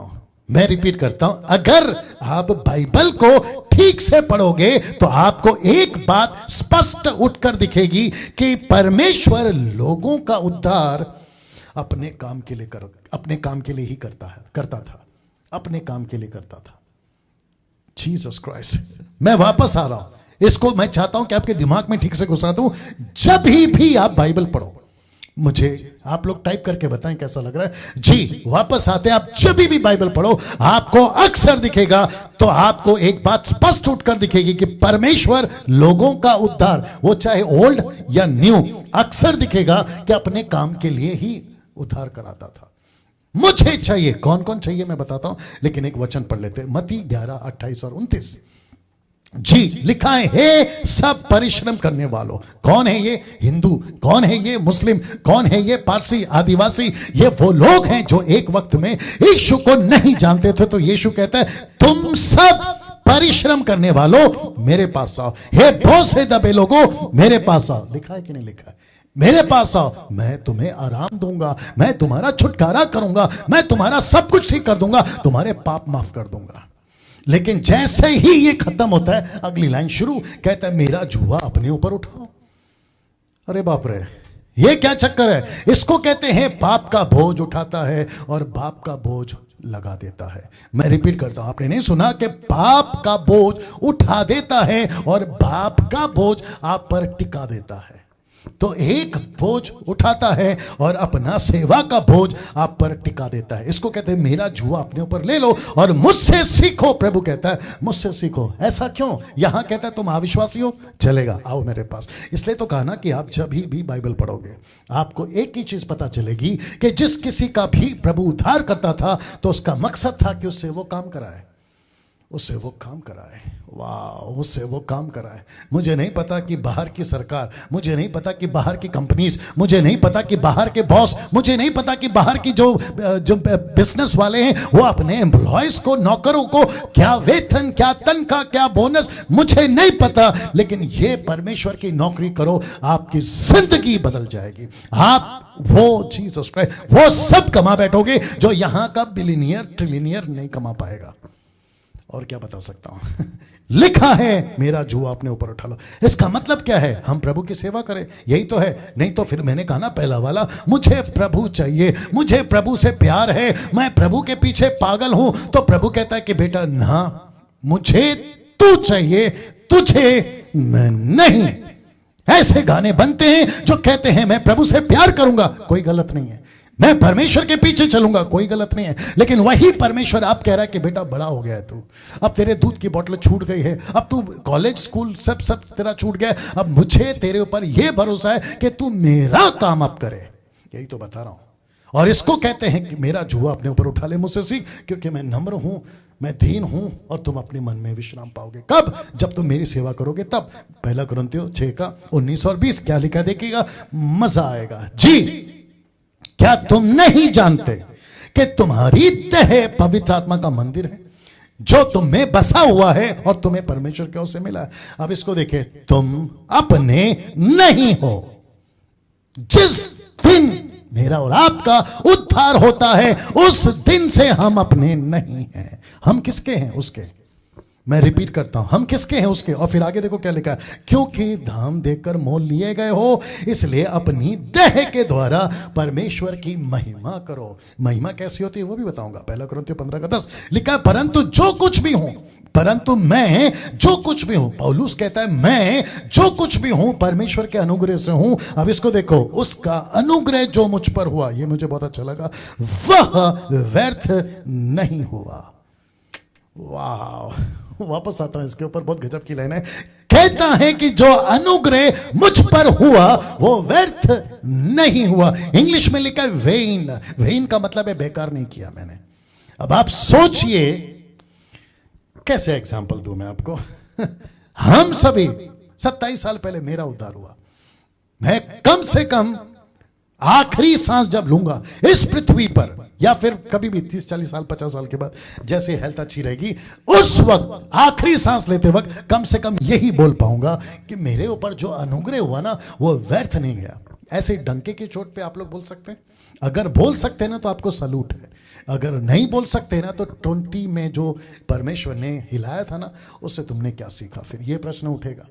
हूं, अगर आप बाइबल को ठीक से पढ़ोगे तो आपको एक बात स्पष्ट उठकर दिखेगी कि परमेश्वर लोगों का उद्धार अपने काम के लिए ही करता था, अपने काम के लिए करता था। जीसस क्राइस्ट, मैं वापस आ रहा हूं। इसको मैं चाहता हूं कि आपके दिमाग में ठीक से घुसा दूं। जब भी आप बाइबल पढ़ो, मुझे आप लोग टाइप करके बताएं कैसा लग रहा है। जी, वापस आते हैं। आप जब भी बाइबल पढ़ो, आपको अक्सर दिखेगा, तो आपको एक बात स्पष्ट उठकर दिखेगी कि परमेश्वर लोगों का उद्धार, वो चाहे ओल्ड या न्यू, अक्सर दिखेगा कि अपने काम के लिए ही उद्धार कराता था। मुझे चाहिए, कौन कौन चाहिए मैं बताता हूं, लेकिन एक वचन पढ़ लेते हैं। मत्ती 11, 28 और 29। जी, लिखा है, हे सब परिश्रम करने वालों। कौन है ये? हिंदू। कौन है ये? मुस्लिम। कौन है ये? पारसी, आदिवासी। ये वो लोग हैं जो एक वक्त में यीशु को नहीं जानते थे। तो यीशु कहता है, तुम सब परिश्रम करने वालों मेरे पास आओ। हे बोझ से दबे लोगों मेरे पास आओ। लिखा है कि नहीं लिखा है? मेरे पास आओ, मैं तुम्हें आराम दूंगा, मैं तुम्हारा छुटकारा करूंगा, मैं तुम्हारा सब कुछ ठीक कर दूंगा, तुम्हारे पाप माफ कर दूंगा। लेकिन जैसे ही ये खत्म होता है, अगली लाइन शुरू, कहता है मेरा जुआ अपने ऊपर उठाओ। अरे बाप रे, ये क्या चक्कर है? इसको कहते हैं पाप का बोझ उठाता है और बाप का बोझ लगा देता है। मैं रिपीट करता हूं, आपने नहीं सुना कि पाप का बोझ उठा देता है और बाप का बोझ आप पर टिका देता है। तो एक बोझ उठाता है और अपना सेवा का बोझ आप पर टिका देता है। इसको कहते हैं मेरा जुआ अपने ऊपर ले लो और मुझसे सीखो। प्रभु कहता है मुझसे सीखो। ऐसा क्यों? यहां कहता है तुम अविश्वासी हो, चलेगा, आओ मेरे पास। इसलिए तो कहा ना कि आप जब भी बाइबल पढ़ोगे, आपको एक ही चीज पता चलेगी कि जिस किसी का भी प्रभु उद्धार करता था तो उसका मकसद था कि उससे वो काम कराए। उससे वो काम कराए। वाह, उससे वो काम कराए। मुझे नहीं पता कि बाहर की सरकार, मुझे नहीं पता कि बाहर की कंपनीज, मुझे नहीं पता कि बाहर के बॉस, मुझे नहीं पता कि बाहर की जो बिजनेस वाले हैं वो अपने एम्प्लॉयज को, नौकरों को क्या वेतन, क्या तनख्वाह, क्या बोनस, मुझे नहीं पता। लेकिन ये परमेश्वर की नौकरी करो, आपकी जिंदगी बदल जाएगी। आप वो जीसस क्राइस्ट वो सब कमा बैठोगे जो यहां का बिलियनियर ट्रिलियनियर नहीं कमा पाएगा। और क्या बता सकता हूं लिखा है मेरा जुआ अपने ऊपर उठा लो। इसका मतलब क्या है? हम प्रभु की सेवा करें, यही तो है। नहीं तो फिर मैंने कहा ना पहला वाला, मुझे प्रभु चाहिए, मुझे प्रभु से प्यार है, मैं प्रभु के पीछे पागल हूं। तो प्रभु कहता है कि बेटा ना, मुझे तू चाहिए, तुझे मैं नहीं। ऐसे गाने बनते हैं जो कहते हैं मैं प्रभु से प्यार करूंगा, कोई गलत नहीं है, मैं परमेश्वर के पीछे चलूंगा, कोई गलत नहीं है। लेकिन वही परमेश्वर आप कह रहा है कि बेटा बड़ा हो गया है तू, अब तेरे दूध की बोतल छूट गई है, अब तू कॉलेज स्कूल सब तेरा छूट गया है, अब मुझे तेरे ऊपर यह भरोसा है कि तू मेरा काम अब करे। यही तो बता रहा हूं। और इसको कहते हैं कि मेरा जुआ अपने ऊपर उठा ले, मुझसे सीख, क्योंकि मैं नम्र हूं, मैं दीन हूं, और तुम अपने मन में विश्राम पाओगे। कब? जब तुम मेरी सेवा करोगे तब। पहला कुरिन्थियों 6:19 और 20 क्या लिखा देखिएगा, मजा आएगा जी। क्या तुम नहीं जानते कि तुम्हारी देह पवित्र आत्मा का मंदिर है जो तुम में बसा हुआ है और तुम्हें परमेश्वर की ओर से मिला है? अब इसको देखिए, तुम अपने नहीं हो। जिस दिन मेरा और आपका उद्धार होता है उस दिन से हम अपने नहीं हैं। हम किसके हैं? उसके। मैं रिपीट करता हूं, हम किसके हैं? उसके। और फिर आगे देखो क्या लिखा है, क्योंकि दाम देकर मोल लिए गए हो, इसलिए अपनी देह के द्वारा परमेश्वर की महिमा करो। महिमा कैसी होती है वो भी बताऊंगा। पहला कुरिन्थियों 15:10 लिखा है, परंतु जो कुछ भी हूं, परंतु मैं जो कुछ भी हूं, पौलुस कहता है मैं जो कुछ भी हूं परमेश्वर के अनुग्रह से हूं। अब इसको देखो, उसका अनुग्रह जो मुझ पर हुआ, ये मुझे बहुत अच्छा लगा, वह व्यर्थ नहीं हुआ। वाह, वापस आता हूं इसके ऊपर, बहुत गजब की लाइन है। कहता है कि जो अनुग्रह मुझ पर हुआ वो व्यर्थ नहीं हुआ। इंग्लिश में लिखा है वेन। वेन का मतलब है बेकार नहीं किया मैंने। अब आप सोचिए, कैसे एग्जांपल दूं मैं आपको हम सभी 27 साल पहले मेरा उद्धार हुआ। मैं कम से कम आखिरी सांस जब लूंगा इस पृथ्वी पर, या फिर कभी भी 30-40 साल 50 साल के बाद, जैसे हेल्थ अच्छी रहेगी, उस वक्त आखिरी सांस लेते वक्त कम से कम यही बोल पाऊंगा कि मेरे ऊपर जो अनुग्रह हुआ ना वो व्यर्थ नहीं गया। ऐसे डंके की चोट पे आप लोग बोल सकते हैं? अगर बोल सकते हैं ना तो आपको सलूट है। अगर नहीं बोल सकते ना तो 20 में जो परमेश्वर ने हिलाया था ना, उससे तुमने क्या सीखा? फिर ये प्रश्न उठेगा।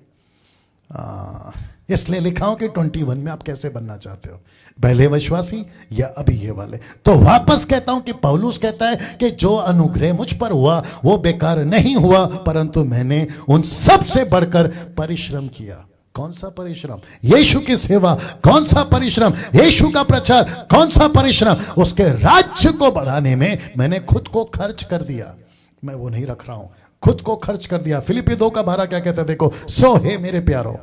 इसलिए लिखा हूं कि 21 में आप कैसे बनना चाहते हो, पहले विश्वासी या अभी ये वाले। तो वापस कहता हूं कि पौलुस कहता है कि जो अनुग्रह मुझ पर हुआ वो बेकार नहीं हुआ, परंतु मैंने उन सब से बढ़कर परिश्रम किया। कौन सा परिश्रम? यीशु की सेवा। कौन सा परिश्रम? यीशु का प्रचार। कौन सा परिश्रम? उसके राज्य को बढ़ाने में मैंने खुद को खर्च कर दिया। मैं वो नहीं रख रहा हूं, खुद को खर्च कर दिया। फिलिपी 2:12 क्या कहता है देखो, सो हे मेरे प्यारो,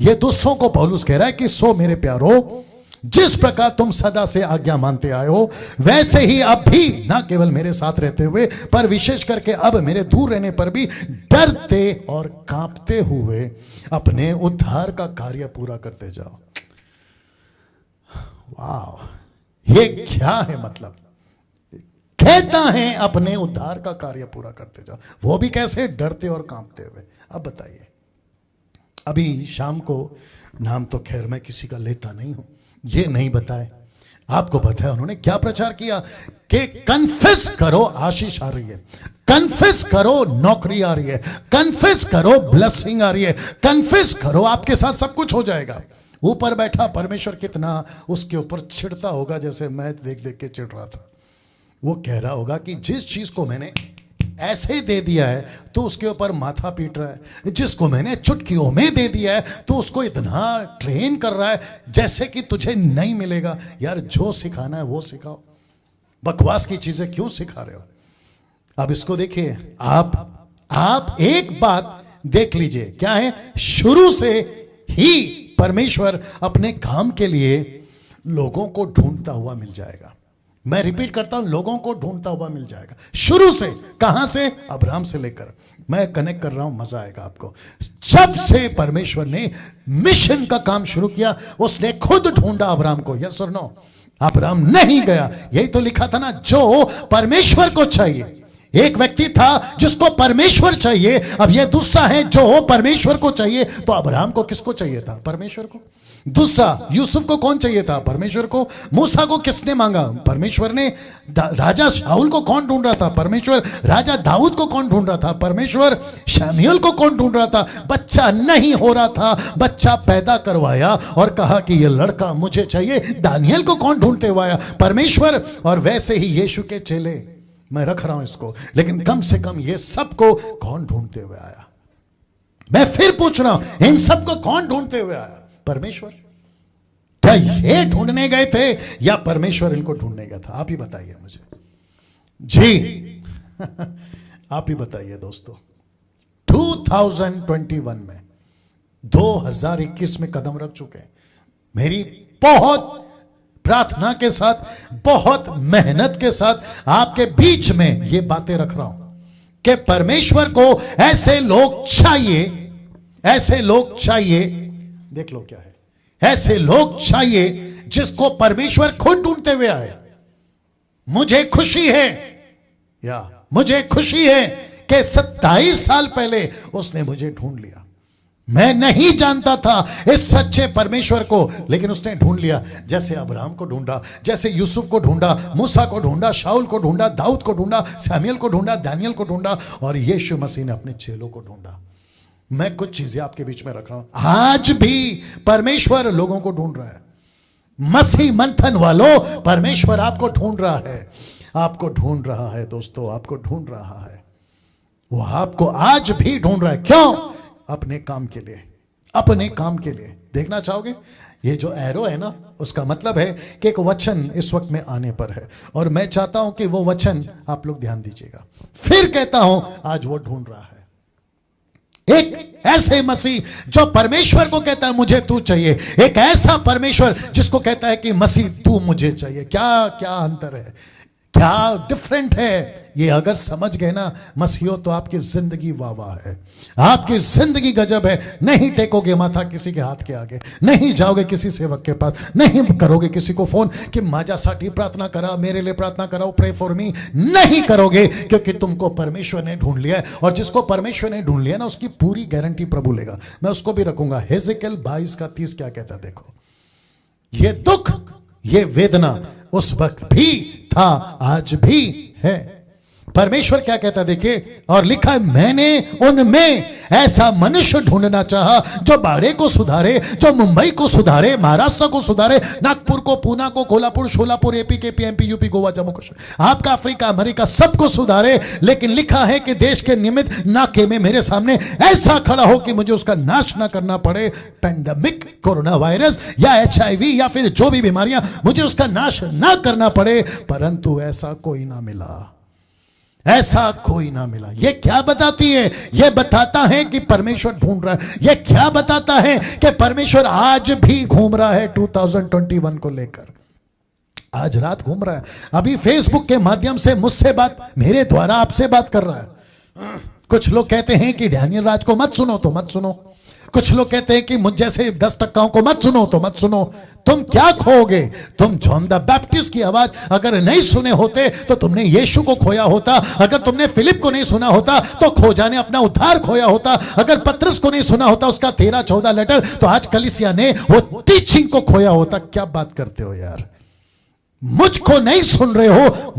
ये दूसरों को पौलुस कह रहा है कि सो मेरे प्यारो, जिस प्रकार तुम सदा से आज्ञा मानते आए हो वैसे ही अब भी, ना केवल मेरे साथ रहते हुए पर विशेष करके अब मेरे दूर रहने पर भी डरते और कांपते हुए अपने उद्धार का कार्य पूरा करते जाओ। वाह, ये क्या है? मतलब कहता है अपने उद्धार का कार्य पूरा करते जाओ, वो भी कैसे? डरते और कांपते हुए। अब बताइए, अभी शाम को, नाम तो खैर मैं किसी का लेता नहीं हूं, ये नहीं बताए, आपको पता है उन्होंने क्या प्रचार किया कि कन्फेस करो आशीष आ रही है, कन्फेस करो नौकरी आ रही है, कन्फेस करो ब्लेसिंग आ रही है, कन्फेस करो आपके साथ सब कुछ हो जाएगा। ऊपर बैठा परमेश्वर कितना उसके ऊपर चिढ़ता होगा, जैसे मैं देख देख के चिढ़ रहा था। वो कह रहा होगा कि जिस चीज को मैंने ऐसे दे दिया है तो उसके ऊपर माथा पीट रहा है, जिसको मैंने चुटकियों में दे दिया है तो उसको इतना ट्रेन कर रहा है जैसे कि तुझे नहीं मिलेगा। यार जो सिखाना है वो सिखाओ, बकवास की चीजें क्यों सिखा रहे हो? अब इसको देखिए, आप एक बात देख लीजिए, क्या है? शुरू से ही परमेश्वर अपने काम के लिए लोगों को ढूंढता हुआ मिल जाएगा। मैं रिपीट करता हूं, लोगों को ढूंढता हुआ मिल जाएगा शुरू से। कहां से? अब्राहम से लेकर। मैं कनेक्ट कर रहा हूं, मजा आएगा आपको। जब से परमेश्वर ने मिशन का काम शुरू किया, उसने खुद ढूंढा अब्राहम को। यस और नो? अब्राहम नहीं गया। यही तो लिखा था ना, जो परमेश्वर को चाहिए। एक व्यक्ति था जिसको परमेश्वर चाहिए, अब यह दूसरा है जो परमेश्वर को चाहिए। तो अब्राहम को किसको चाहिए था? परमेश्वर को। दूसरा, यूसुफ को कौन चाहिए था? परमेश्वर को। मूसा को किसने मांगा? परमेश्वर ने। राजा शाऊल को कौन ढूंढ रहा था? परमेश्वर। राजा दाऊद को कौन ढूंढ रहा था? परमेश्वर। शमूएल को कौन ढूंढ रहा था? बच्चा नहीं हो रहा था, बच्चा पैदा करवाया और कहा कि यह लड़का मुझे चाहिए। दानियल को कौन ढूंढते हुए आया? परमेश्वर। और वैसे ही यीशु के चेले, मैं रख रहा हूं इसको, लेकिन कम से कम ये सबको कौन ढूंढते हुए आया? मैं फिर पूछ रहा हूं, इन सबको कौन ढूंढते हुए आया? परमेश्वर। क्या ये ढूंढने गए थे या परमेश्वर इनको ढूंढने गया था? आप ही बताइए मुझे जी। आप ही बताइए दोस्तों। 2021 में 2021 में कदम रख चुके हैं। मेरी बहुत प्रार्थना के साथ, बहुत मेहनत के साथ आपके बीच में ये बातें रख रहा हूं कि परमेश्वर को ऐसे लोग चाहिए, ऐसे लोग चाहिए। देख लो क्या है, ऐसे लोग चाहिए जिसको परमेश्वर खुद ढूंढते हुए आए। मुझे खुशी है, या मुझे खुशी है कि 27 साल पहले उसने मुझे ढूंढ लिया। मैं नहीं जानता था इस सच्चे परमेश्वर को, लेकिन उसने ढूंढ लिया। जैसे अब्राहम को ढूंढा, जैसे यूसुफ को ढूंढा, मूसा को ढूंढा, शाऊल को ढूंढा, दाऊद को ढूंढा, शमूएल को ढूंढा, दानियल को ढूंढा, और यीशु मसीह ने अपने चेलों को ढूंढा। मैं कुछ चीजें आपके बीच में रख रहा हूं। आज भी परमेश्वर लोगों को ढूंढ रहा है। मसीह मंथन वालों, परमेश्वर आपको ढूंढ रहा है, आपको ढूंढ रहा है दोस्तों, आपको ढूंढ रहा है। वो आपको आज भी ढूंढ रहा है। क्यों? अपने काम के लिए, अपने काम के लिए। देखना चाहोगे? ये जो एरो है ना, उसका मतलब है कि एक वचन इस वक्त में आने पर है, और मैं चाहता हूं कि वो वचन आप लोग ध्यान दीजिएगा। फिर कहता हूं, आज वो ढूंढ रहा है एक ऐसे मसीह जो परमेश्वर को कहता है मुझे तू चाहिए, एक ऐसा परमेश्वर जिसको कहता है कि मसीह तू मुझे चाहिए। क्या क्या अंतर है, क्या डिफरेंट है? ये अगर समझ गए ना मसीहो, तो आपकी जिंदगी वाह वाह है, आपकी जिंदगी गजब है। नहीं टेकोगे माथा किसी के हाथ के आगे, नहीं जाओगे किसी सेवक के पास, नहीं करोगे किसी को फोन कि माझ्यासाठी प्रार्थना करा, मेरे लिए प्रार्थना कराओ, प्रे फॉर मी। नहीं करोगे, क्योंकि तुमको परमेश्वर ने ढूंढ लिया है, और जिसको परमेश्वर ने ढूंढ लिया ना, उसकी पूरी गारंटी प्रभु लेगा। मैं उसको भी रखूंगा। हेजेकियल 22:30 क्या कहता है? देखो, ये दुख, ये वेदना उस वक्त भी था, आज भी है। परमेश्वर क्या कहता है देखिए, और लिखा है, मैंने उनमें ऐसा मनुष्य ढूंढना चाहा जो बाड़े को सुधारे, जो मुंबई को सुधारे, महाराष्ट्र को सुधारे, नागपुर को, पूना को, Kolhapur, Sholapur, AP, KP, MP, UP, Goa, Jammu Kashmir, आपका अफ्रीका, अमेरिका, सबको सुधारे। लेकिन लिखा है कि देश के निमित्त नाके में मेरे सामने ऐसा खड़ा हो कि मुझे उसका नाश ना करना पड़े। पैंडेमिक, कोरोना वायरस या HIV या फिर जो भी बीमारियां, मुझे उसका नाश ना करना पड़े। परंतु ऐसा कोई ना मिला, ऐसा कोई ना मिला। ये क्या बताती है? ये बताता है कि परमेश्वर ढूंढ रहा है। ये क्या बताता है? कि परमेश्वर आज भी घूम रहा है 2021 को लेकर। आज रात घूम रहा है, अभी फेसबुक के माध्यम से मुझसे बात, मेरे द्वारा आपसे बात कर रहा है। कुछ लोग कहते हैं कि डैनियल राज को मत सुनो, तो मत सुनो। कुछ लोग कहते हैं कि मुझ जैसे 10% को मत सुनो, तो मत सुनो। तुम क्या खोओगे? तुम जॉन द बैप्टिस्ट की आवाज अगर नहीं सुने होते तो तुमने यीशु को खोया होता। अगर तुमने फिलिप को नहीं सुना होता तो खोजा ने अपना उद्धार खोया होता। अगर पत्रस को नहीं सुना होता उसका 13-14 लेटर, तो आज कलीसिया ने वो टीचिंग को खोया होता। क्या बात करते हो यार? मुझको नहीं सुन रहे हो,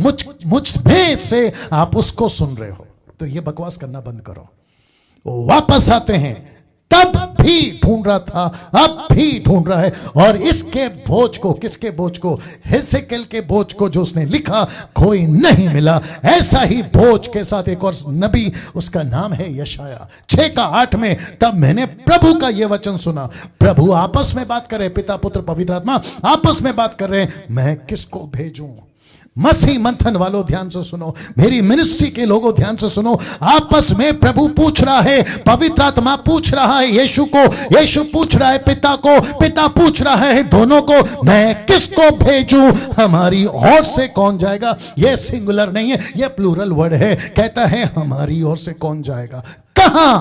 मुझ में से आप उसको सुन रहे हो। तो ये बकवास करना बंद करो। वापस आते हैं, तब भी ढूंढ रहा था, अब भी ढूंढ रहा है। और इसके बोझ को, किसके बोझ को? हेजेकियल के बोझ को, जो उसने लिखा, कोई नहीं मिला। ऐसा ही बोझ के साथ एक और नबी, उसका नाम है यशाया 6:8 में, तब मैंने प्रभु का यह वचन सुना। प्रभु आपस में बात कर रहे, पिता, पुत्र, पवित्र आत्मा आपस में बात कर रहे हैं, मैं किसको भेजूं? मसीह मंथन वालों ध्यान से सुनो, मेरी मिनिस्ट्री के लोगों ध्यान से सुनो। आपस में प्रभु पूछ रहा है, पवित्र आत्मा पूछ रहा है यीशु को, यीशु पूछ रहा है पिता को, पिता पूछ रहा है दोनों को, मैं किसको भेजूं, हमारी ओर से कौन जाएगा। यह सिंगुलर नहीं है, यह प्लूरल वर्ड है। कहता है हमारी ओर से कौन जाएगा। कहां?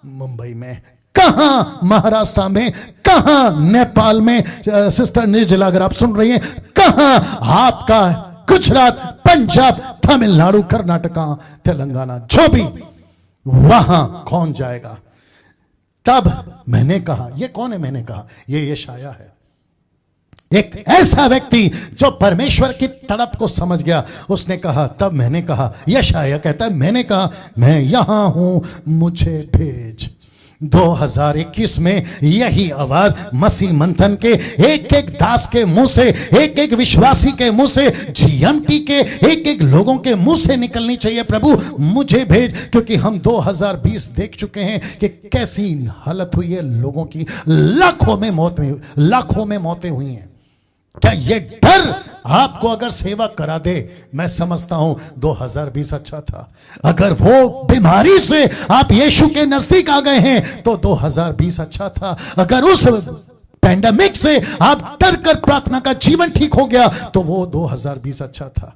मुंबई में, कहां महाराष्ट्र में, कहां नेपाल में, सिस्टर निर्जला अगर आप सुन रही हैं, कहां आपका गुजरात, पंजाब, तमिलनाडु, कर्नाटका, तेलंगाना, जो भी, वहां कौन जाएगा। तब मैंने कहा, ये कौन है? मैंने कहा ये यशाया है, एक ऐसा व्यक्ति जो परमेश्वर की तड़प को समझ गया। उसने कहा, तब मैंने कहा, यशाया कहता है, मैंने कहा मैं यहां हूं, मुझे भेज। 2021 में यही आवाज मसीह मंथन के एक एक दास के मुंह से, एक एक विश्वासी के मुंह से, जीएमटी के एक एक लोगों के मुंह से निकलनी चाहिए, प्रभु मुझे भेज। क्योंकि हम 2020 देख चुके हैं कि कैसी हालत हुई है लोगों की, लाखों में मौतें हुई हैं। क्या ये डर आपको अगर सेवा करा दे? मैं समझता हूं 2020 अच्छा था। अगर वो बीमारी से आप यीशु के नजदीक आ गए हैं तो 2020 अच्छा था। अगर उस पैंडेमिक से आप डर कर प्रार्थना का जीवन ठीक हो गया तो वो 2020 अच्छा था।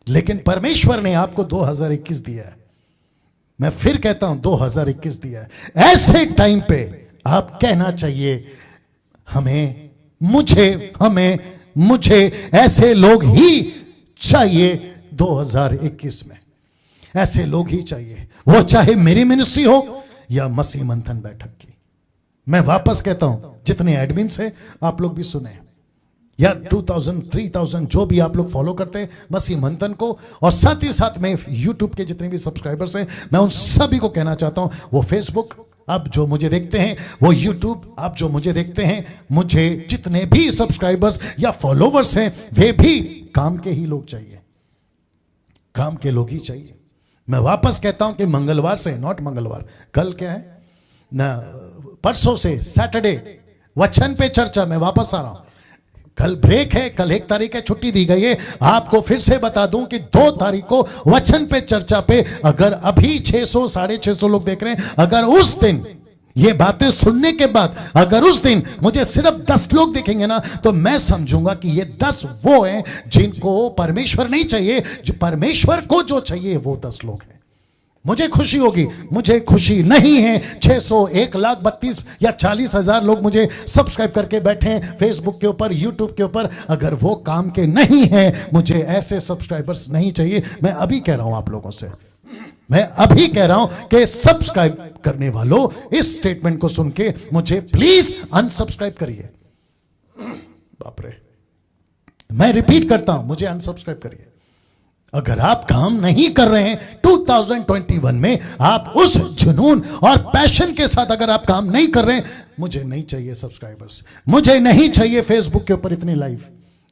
लेकिन परमेश्वर ने आपको 2021 दिया है। मैं फिर कहता हूं 2021 दिया है। ऐसे टाइम पे आप कहना चाहिए, मुझे ऐसे लोग ही चाहिए 2021 में, ऐसे लोग ही चाहिए। वो चाहे मेरी मिनिस्ट्री हो या मसीह मंथन बैठक की। मैं वापस कहता हूं, जितने एडमिन से आप लोग भी सुने, या 2000 3000 जो भी आप लोग फॉलो करते हैं मसीह मंथन को, और साथ ही साथ में यूट्यूब के जितने भी सब्सक्राइबर्स हैं, मैं उन सभी को कहना चाहता हूं, वो फेसबुक आप जो मुझे देखते हैं, वो यूट्यूब आप जो मुझे देखते हैं, मुझे जितने भी सब्सक्राइबर्स या फॉलोवर्स हैं वे भी काम के ही लोग चाहिए, काम के लोग ही चाहिए। मैं वापस कहता हूं कि मंगलवार से, नॉट मंगलवार, कल क्या है ना, परसों से सैटरडे वचन पे चर्चा, मैं वापस आ रहा हूं। कल ब्रेक है, कल 1 तारीख है, छुट्टी दी गई है। आपको फिर से बता दूं कि 2 तारीख को वचन पे चर्चा पे, अगर अभी 600 650 लोग देख रहे हैं, अगर उस दिन ये बातें सुनने के बाद अगर उस दिन मुझे सिर्फ 10 लोग दिखेंगे ना, तो मैं समझूंगा कि ये 10 वो हैं जिनको परमेश्वर नहीं चाहिए। जो परमेश्वर को जो चाहिए वो 10 लोग हैं। मुझे खुशी होगी। मुझे खुशी नहीं है 600 1,32,000 या 40,000 लोग मुझे सब्सक्राइब करके बैठे हैं फेसबुक के ऊपर, यूट्यूब के ऊपर। अगर वो काम के नहीं है, मुझे ऐसे सब्सक्राइबर्स नहीं चाहिए। मैं अभी कह रहा हूं आप लोगों से, मैं अभी कह रहा हूं कि सब्सक्राइब करने वालों, इस स्टेटमेंट को सुन के मुझे प्लीज अनसब्सक्राइब करिए। बाप रे, मैं रिपीट करता हूं, मुझे अनसब्सक्राइब करिए। अगर आप काम नहीं कर रहे हैं 2021 में, आप उस जुनून और पैशन के साथ अगर आप काम नहीं कर रहे हैं, मुझे नहीं चाहिए सब्सक्राइबर्स, मुझे नहीं चाहिए फेसबुक के ऊपर इतने लाइव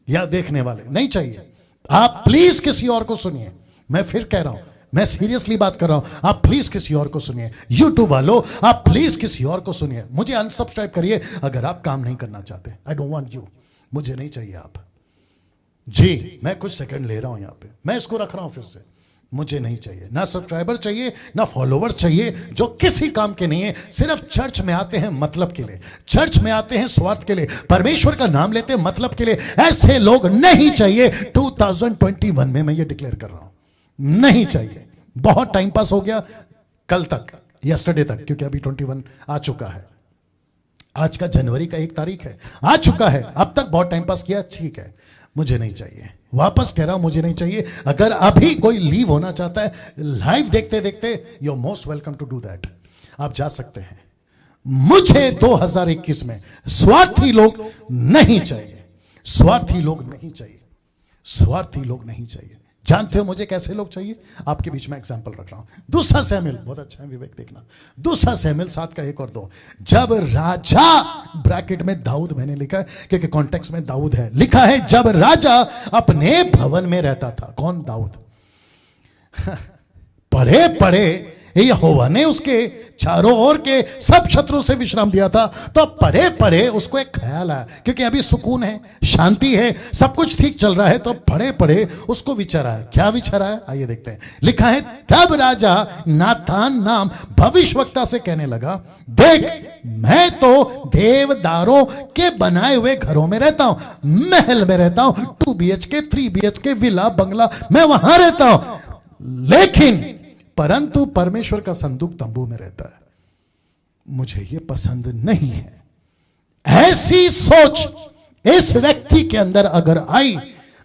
या देखने वाले, नहीं चाहिए। आप प्लीज किसी और को सुनिए। मैं फिर कह रहा हूं, मैं सीरियसली बात कर रहा हूं, आप प्लीज किसी और को सुनिए। यूट्यूब वालों, आप प्लीज किसी और को सुनिए। मुझे अनसब्सक्राइब करिए अगर आप काम नहीं करना चाहते। आई डोंट वांट यू, मुझे नहीं चाहिए आप जी। मैं कुछ सेकंड ले रहा हूं यहां पे, मैं इसको रख रहा हूं फिर से। मुझे नहीं चाहिए, ना सब्सक्राइबर चाहिए, ना फॉलोवर्स चाहिए जो किसी काम के नहीं है। सिर्फ चर्च में आते हैं मतलब के लिए, चर्च में आते हैं स्वार्थ के लिए, परमेश्वर का नाम लेते हैं मतलब के लिए। ऐसे लोग नहीं चाहिए 2021 में। मैं ये डिक्लेयर कर रहा हूं, नहीं चाहिए। बहुत टाइम पास हो गया कल तक, यस्टरडे तक, क्योंकि अभी 21 आ चुका है। आज का जनवरी का 1 तारीख है, आ चुका है। अब तक बहुत टाइम पास किया, ठीक है, मुझे नहीं चाहिए। वापस कह रहा हूं, मुझे नहीं चाहिए। अगर अभी कोई लीव होना चाहता है लाइव देखते देखते, you are most welcome to do that, आप जा सकते हैं। मुझे 2021 में स्वार्थी लोग नहीं चाहिए, स्वार्थी लोग नहीं चाहिए, स्वार्थी लोग नहीं चाहिए। जानते हो मुझे कैसे लोग चाहिए? आपके बीच में एग्जांपल रख रहा हूं। दूसरा सैमुएल, बहुत अच्छा है विवेक, देखना। दूसरा सैमुएल 7 का 1 और 2। जब राजा, ब्रैकेट में दाऊद मैंने लिखा है क्योंकि कॉन्टेक्स्ट में दाऊद है, लिखा है जब राजा अपने भवन में रहता था। कौन? दाऊद। पढ़े पढ़े यहोवा ने उसके चारों ओर के सब शत्रु से विश्राम दिया था, तो पढ़े पढ़े उसको एक ख्याल आया, क्योंकि अभी सुकून है, शांति है, सब कुछ ठीक चल रहा है, तो पढ़े पढ़े उसको विचार आया। क्या विचार आया, आइए देखते हैं। लिखा है, तब राजा नातान नाम भविष्यवक्ता से कहने लगा, देख मैं तो देवदारों के बनाए हुए घरों में रहता हूं, महल में रहता हूं, 2 BHK 3 BHK विला बंगला, मैं वहां रहता हूं, लेकिन परंतु परमेश्वर का संदूक तंबू में रहता है, मुझे यह पसंद नहीं है। ऐसी सोच इस व्यक्ति के अंदर अगर आई,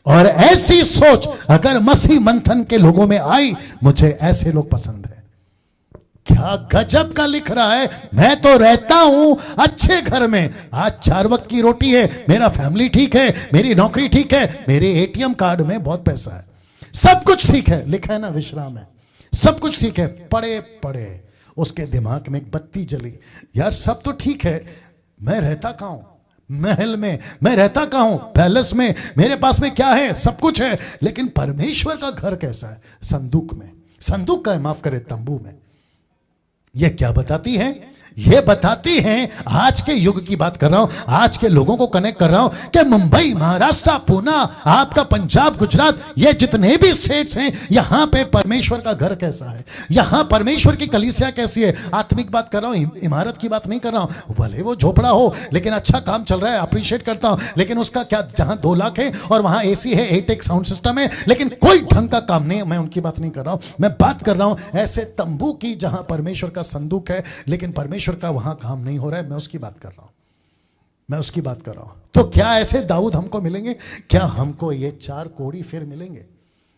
और ऐसी सोच अगर मसीह मंथन के लोगों में आई, मुझे ऐसे लोग पसंद है। क्या गजब का लिख रहा है, मैं तो रहता हूं अच्छे घर में, आज 4 वक्त की रोटी है, मेरा फैमिली ठीक है, मेरी नौकरी ठीक है, मेरे ATM कार्ड में बहुत पैसा है, सब कुछ ठीक है, लिखा है ना विश्राम है, सब कुछ ठीक है। पढ़े पढ़े उसके दिमाग में एक बत्ती जली, यार सब तो ठीक है, मैं रहता कहां हूं, महल में, मैं रहता कहां हूं, पैलेस में, मेरे पास में क्या है, सब कुछ है, लेकिन परमेश्वर का घर कैसा है, संदूक में, संदूक का है, माफ करे, तंबू में। यह क्या बताती है, यह बताती है, आज के युग की बात कर रहा हूं, आज के लोगों को कनेक्ट कर रहा हूं कि मुंबई, महाराष्ट्र, पूना, आपका पंजाब, गुजरात, ये जितने भी स्टेट्स हैं, यहां पे परमेश्वर का घर कैसा है, यहां परमेश्वर की कलीसिया कैसी है। आत्मिक बात कर रहा हूं, इमारत की बात नहीं कर रहा हूं, भले वो झोपड़ा हो लेकिन अच्छा काम चल रहा है, अप्रिशिएट करता हूं, लेकिन उसका क्या, जहां 2 लाख है और वहां AC है, 8 साउंड सिस्टम है, लेकिन कोई ढंग का काम नहीं है, मैं उनकी बात नहीं कर रहा हूं, मैं बात कर रहा हूं ऐसे तंबू की जहां परमेश्वर का संदूक है, लेकिन परमेश्वर का वहां काम नहीं हो रहा है, मैं उसकी बात कर रहा हूं, मैं उसकी बात कर रहा हूं। तो क्या ऐसे दाऊद हमको मिलेंगे, क्या हमको ये 4 कोड़ी फिर मिलेंगे,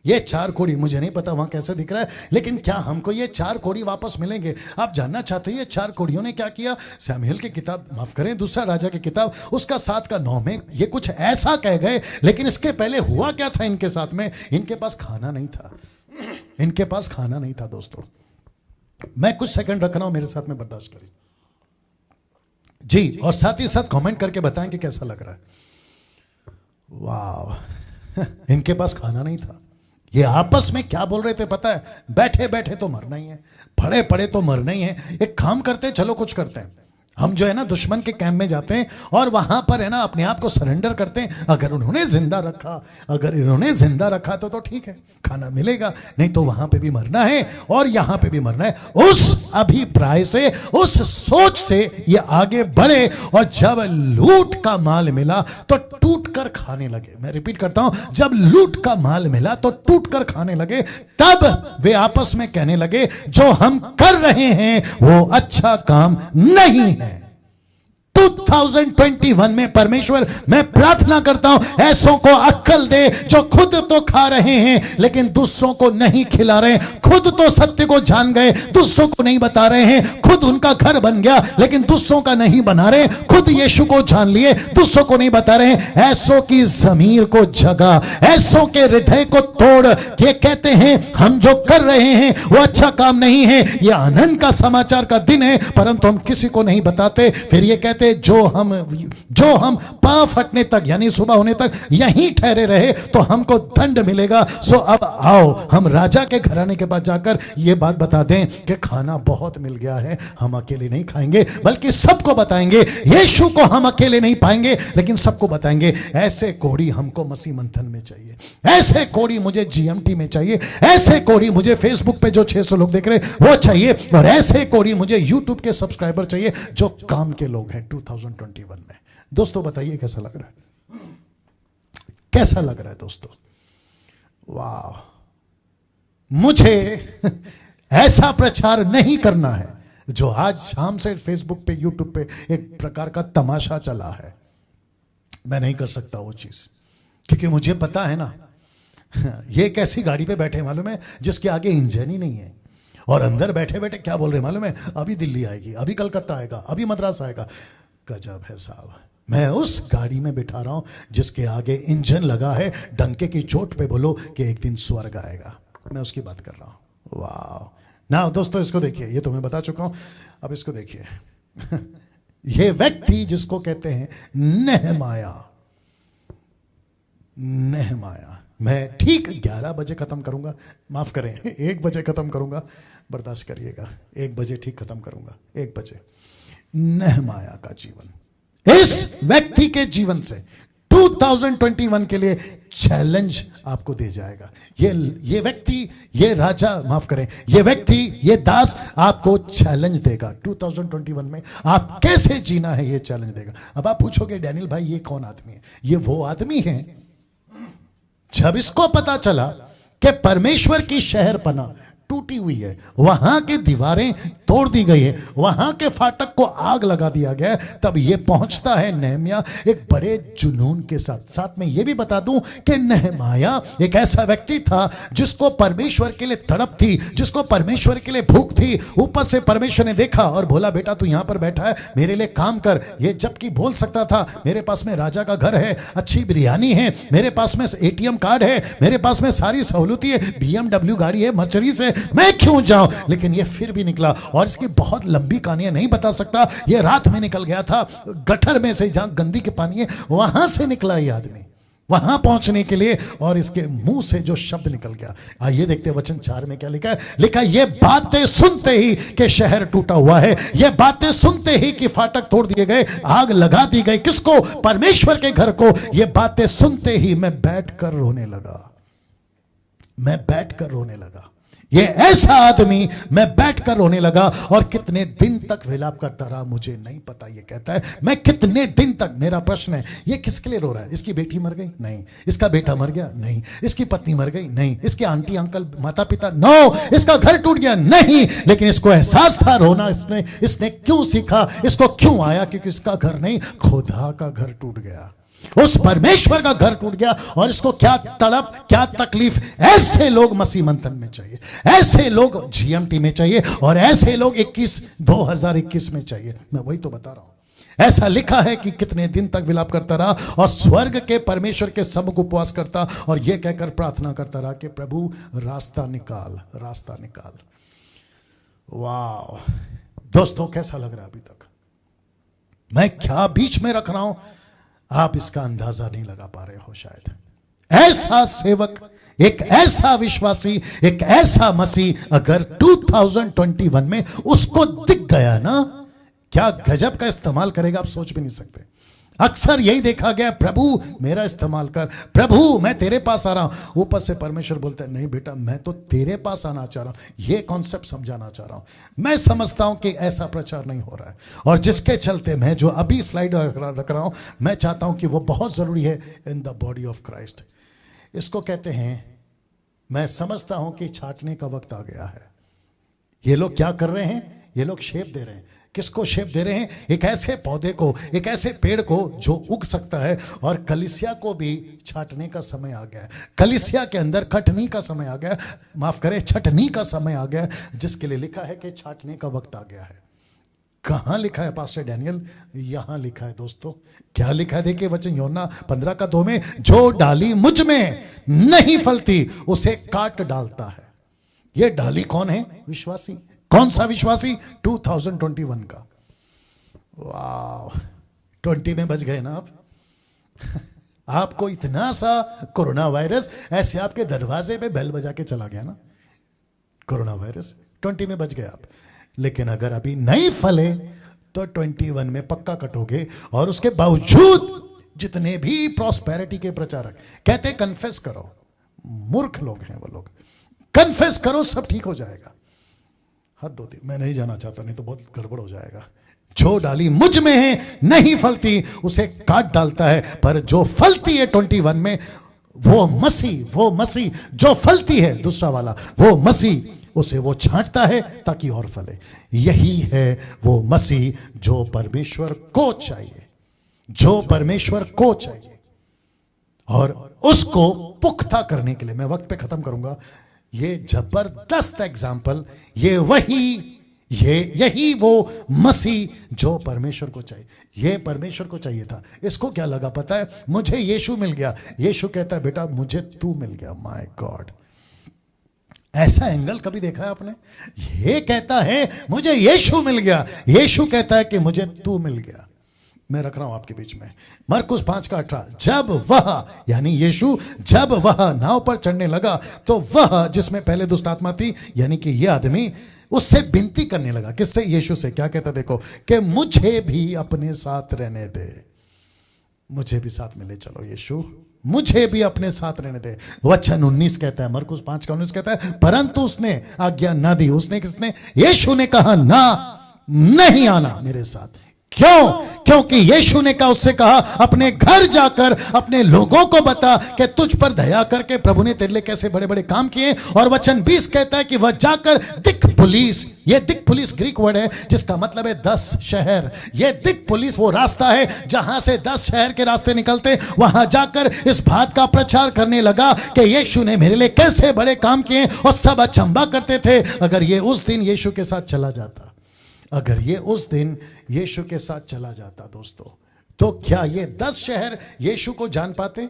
ये 4 कोड़ी, मुझे नहीं पता वहां कैसे दिख रहा है, लेकिन क्या हमको ये 4 कोड़ी वापस मिलेंगे। आप जानना चाहते हो ये 4 कोड़ियों ने क्या किया, शमूएल की किताब, माफ करें, दूसरा राजा की किताब, उसका 7 का 9 में ये कुछ ऐसा कह गए, लेकिन इसके पहले हुआ क्या था इनके साथ में, इनके पास खाना नहीं था, इनके पास खाना नहीं था। दोस्तों मैं कुछ सेकंड रख रहा हूं, मेरे साथ में बर्दाश्त करिए जी, और साथ ही साथ कमेंट करके बताएं कि कैसा लग रहा है। वाह, इनके पास खाना नहीं था, ये आपस में क्या बोल रहे थे पता है, बैठे बैठे तो मरना ही है, पड़े पड़े तो मरना ही है, एक काम करते हैं, चलो कुछ करते हैं, हम जो है ना दुश्मन के कैंप में जाते हैं और वहां पर है ना अपने आप को सरेंडर करते हैं, अगर उन्होंने जिंदा रखा, अगर इन्होंने जिंदा रखा तो ठीक है, खाना मिलेगा, नहीं तो वहां पे भी मरना है और यहां पे भी मरना है। उस अभिप्राय से, उस सोच से ये आगे बढ़े, और जब लूट का माल मिला तो टूट कर खाने लगे। मैं रिपीट करता हूं, जब लूट का माल मिला तो टूट कर खाने लगे, तब वे आपस में कहने लगे, जो हम कर रहे हैं वो अच्छा काम नहीं है। 2021 में परमेश्वर, मैं प्रार्थना करता हूं ऐसों को अक्ल दे जो खुद तो खा रहे हैं लेकिन दूसरों को नहीं खिला रहे, खुद तो सत्य को जान गए दूसरों को नहीं बता रहे हैं, खुद उनका घर बन गया लेकिन दूसरों का नहीं बना रहे, खुद यीशु को जान लिए दूसरों को नहीं बता रहे। ऐसों की जमीर को जगा, ऐसों के हृदय को तोड़, ये कहते हैं हम जो कर रहे हैं वो अच्छा काम नहीं है, ये आनंद का समाचार का दिन है, परंतु हम किसी को नहीं बताते। फिर ये कहते जो हम पांव फटने तक यानी सुबह होने तक यहीं ठहरे रहे तो हमको दंड मिलेगा। सो अब आओ हम राजा के घराने के पास जाकर ये बात बता दें कि खाना बहुत मिल गया है, हम अकेले नहीं खाएंगे बल्कि सबको बताएंगे। यीशु को हम अकेले नहीं पाएंगे लेकिन सबको बताएंगे। ऐसे कोड़ी हमको मसीह मंथन में चाहिए, ऐसे कोड़ी मुझे GMT में चाहिए, ऐसे कोड़ी मुझे फेसबुक पे जो 600 लोग देख रहे वो चाहिए, और ऐसे कोड़ी मुझे यूट्यूब के सब्सक्राइबर चाहिए जो काम के लोग हैं 2021 में। दोस्तों बताइए कैसा लग रहा है, कैसा लग रहा है दोस्तों? वाह, मुझे ऐसा प्रचार नहीं करना है जो आज शाम से फेसबुक पे यूट्यूब पे एक प्रकार का तमाशा चला है। मैं नहीं कर सकता वो चीज, क्योंकि मुझे पता है ना ये एक ऐसी गाड़ी पे बैठे मालूम है जिसके आगे इंजन ही नहीं है, और अंदर बैठे बैठे क्या बोल रहे मालूम है, अभी दिल्ली आएगी, अभी कलकत्ता आएगा, अभी मद्रास आएगा। गजब है साहब। मैं उस गाड़ी में बिठा रहा हूं जिसके आगे इंजन लगा है, डंके की चोट पे बोलो कि एक दिन स्वर्ग आएगा, मैं उसकी बात कर रहा हूं। वाह ना दोस्तों, इसको देखिए, ये तो मैं बता चुका हूं, अब इसको देखिए। ये व्यक्ति जिसको कहते हैं नेहमाया, नेहमाया, मैं ठीक 11 बजे खत्म करूंगा, माफ करें 1 बजे खत्म करूंगा, बर्दाश्त करिएगा, 1 बजे ठीक खत्म करूंगा, 1 बजे। नहमाया का जीवन, इस व्यक्ति के जीवन से 2021 के लिए चैलेंज आपको दे जाएगा। ये व्यक्ति, ये राजा, माफ करें, ये व्यक्ति, ये दास आपको चैलेंज देगा 2021 में। आप कैसे जीना है ये चैलेंज देगा। अब आप पूछोगे डैनियल भाई ये कौन आदमी है? ये वो आदमी है जब इसको पता चला कि परमेश्वर की शहरपनाह टूटी हुई है, वहां की दीवारें तोड़ दी गई है, वहां के फाटक को आग लगा दिया गया है, तब ये पहुंचता है नहम्याह एक बड़े जुनून के साथ। साथ में ये भी बता दूं कि नहम्याह एक ऐसा व्यक्ति था जिसको परमेश्वर के लिए तड़प थी, जिसको परमेश्वर के लिए भूख थी। ऊपर से परमेश्वर ने देखा और बोला बेटा तू यहां पर बैठा है, मेरे लिए काम कर। ये जबकि बोल सकता था मेरे पास में राजा का घर है, अच्छी बिरयानी है, मेरे पास में एटीएम कार्ड है, मेरे पास में सारी सहूलत है, BMW गाड़ी है, मर्सिडीज है, मैं क्यों जाऊं। लेकिन ये फिर भी निकला, और इसकी बहुत लंबी कहानियां नहीं बता सकता। ये रात में निकल गया था, गटर में से जहां गंदी के पानी है वहां से निकला ये आदमी वहां पहुंचने के लिए, और इसके मुंह से जो शब्द निकल गया। आइए देखते हैं वचन 4 में क्या लिखा है। लिखा है ये बातें सुनते ही कि शहर टूटा हुआ है, ये बातें सुनते ही कि फाटक तोड़ दिए गए, आग लगा दी गई। किसको? परमेश्वर के घर को। ये बातें सुनते ही मैं बैठकर रोने लगा, मैं बैठकर रोने लगा। ये ऐसा आदमी, मैं बैठकर रोने लगा और कितने दिन तक विलाप करता रहा मुझे नहीं पता। ये कहता है मैं कितने दिन तक। मेरा प्रश्न है ये किसके लिए रो रहा है? इसकी बेटी मर गई? नहीं। इसका बेटा मर गया? नहीं। इसकी पत्नी मर गई? नहीं। इसके आंटी अंकल माता पिता? नो। इसका घर टूट गया? नहीं। लेकिन इसको एहसास था रोना। इसने क्यों सीखा? इसको क्यों आया? क्योंकि इसका घर नहीं, खुदा का घर टूट गया, उस परमेश्वर का घर टूट गया। और इसको क्या तड़प, क्या तकलीफ। ऐसे लोग मसीह मंथन में चाहिए, ऐसे लोग GMT में चाहिए, और ऐसे लोग 2021 में चाहिए। मैं वही तो बता रहा हूं। ऐसा लिखा है कि कितने दिन तक विलाप करता रहा और स्वर्ग के परमेश्वर के सम्मुख उपवास करता और यह कहकर प्रार्थना करता रहा कि प्रभु रास्ता निकाल, रास्ता निकाल। वाह दोस्तों, कैसा लग रहा है अभी तक? मैं क्या बीच में रख रहा हूं, आप इसका अंदाजा नहीं लगा पा रहे हो शायद। ऐसा सेवक, एक ऐसा विश्वासी, एक ऐसा मसीह अगर 2021 में उसको दिख गया ना, क्या गजब का इस्तेमाल करेगा आप सोच भी नहीं सकते। अक्सर यही देखा गया, प्रभु मेरा इस्तेमाल कर, प्रभु मैं तेरे पास आ रहा हूं। ऊपर से परमेश्वर बोलता है नहीं बेटा मैं तो तेरे पास आना चाह रहा हूं, ये कॉन्सेप्ट समझाना चाह रहा हूं। मैं समझता हूं कि ऐसा प्रचार नहीं हो रहा है, और जिसके चलते मैं जो अभी स्लाइड रख रहा हूं, मैं चाहता हूं कि वो बहुत जरूरी है in the body of Christ. इसको कहते हैं, मैं समझता हूं कि छांटने का वक्त आ गया है। ये लोग क्या कर रहे हैं? ये लोग शेप दे रहे हैं। किसको शेप दे रहे हैं? एक ऐसे पौधे को, एक ऐसे पेड़ को जो उग सकता है। और कलीसिया को भी छाटने का समय आ गया है। कलीसिया के अंदर कटनी का समय आ गया, माफ करें छटनी का समय आ गया, जिसके लिए लिखा है कि छाटने का वक्त आ गया है। कहां लिखा है पास्टर डैनियल? यहां लिखा है दोस्तों। क्या लिखा है? देखिए वचन यूहन्ना 15:2 में, जो डाली मुझ में नहीं फलती उसे काट डालता है। यह डाली कौन है? विश्वासी। कौन सा विश्वासी? 2021 का। वाह, 20 में बच गए ना आप। आपको इतना सा कोरोना वायरस ऐसे आपके दरवाजे पे बेल बजा के चला गया ना, कोरोना वायरस। 20 में बच गए आप। लेकिन अगर अभी नहीं फले तो 21 में पक्का कटोगे। और उसके बावजूद जितने भी प्रॉस्पेरिटी के प्रचारक कहते हैं कन्फेस करो, मूर्ख लोग हैं वो लोग। कन्फेस करो सब ठीक हो जाएगा। हद होती, मैं नहीं जाना चाहता, नहीं तो बहुत गड़बड़ हो जाएगा। जो डाली मुझ में है नहीं फलती उसे काट डालता है, पर जो फलती है 21 में वो मसीह जो फलती है, दूसरा वाला वो मसीह, उसे वो छांटता है ताकि और फले। यही है वो मसीह जो परमेश्वर को चाहिए, जो परमेश्वर को चाहिए। और उसको पुख्ता करने के लिए, मैं वक्त पे खत्म करूंगा, ये जबरदस्त एग्जाम्पल, यही वो मसीह जो परमेश्वर को चाहिए। ये परमेश्वर को चाहिए था। इसको क्या लगा पता है? मुझे यीशु मिल गया। यीशु कहता है बेटा मुझे तू मिल गया। माय गॉड, ऐसा एंगल कभी देखा है आपने? ये कहता है मुझे यीशु मिल गया, यीशु कहता है कि मुझे तू मिल गया। मैं रख रहा हूं आपके बीच में। मरकुस 5:18, जब वह यानी यीशु जब वह नाव पर चढ़ने लगा तो वह जिसमें पहले दुष्ट आत्मा थी यानी कि यह आदमी उससे विनती करने लगा। किससे? यीशु से। क्या कहता देखो कि मुझे भी अपने साथ रहने दे, मुझे भी साथ में ले चलो यीशु, मुझे भी अपने साथ रहने दे। वचन 19 कहता है, मरकुस 5:19 कहता है, परंतु उसने आज्ञा ना दी। उसने किसने? यीशु ने कहा ना, नहीं आना मेरे साथ। क्यों? क्योंकि यीशु ने कहा, उससे कहा अपने घर जाकर अपने लोगों को बता कि तुझ पर दया करके प्रभु ने तेरे लिए कैसे बड़े बड़े काम किए। और वचन 20 कहता है कि वह जाकर दिक्पुलिस, ये दिक्पुलिस ग्रीक वर्ड है जिसका मतलब है 10 शहर। ये दिक्पुलिस वो रास्ता है जहां से 10 शहर के रास्ते निकलते। वहां जाकर इस बात का प्रचार करने लगा कि यीशु ने मेरे लिए कैसे बड़े काम किए और सब अचंभा करते थे। अगर ये उस दिन यीशु के साथ चला जाता, अगर ये उस दिन यीशु के साथ चला जाता दोस्तों, तो क्या ये 10 शहर यीशु को जान पाते?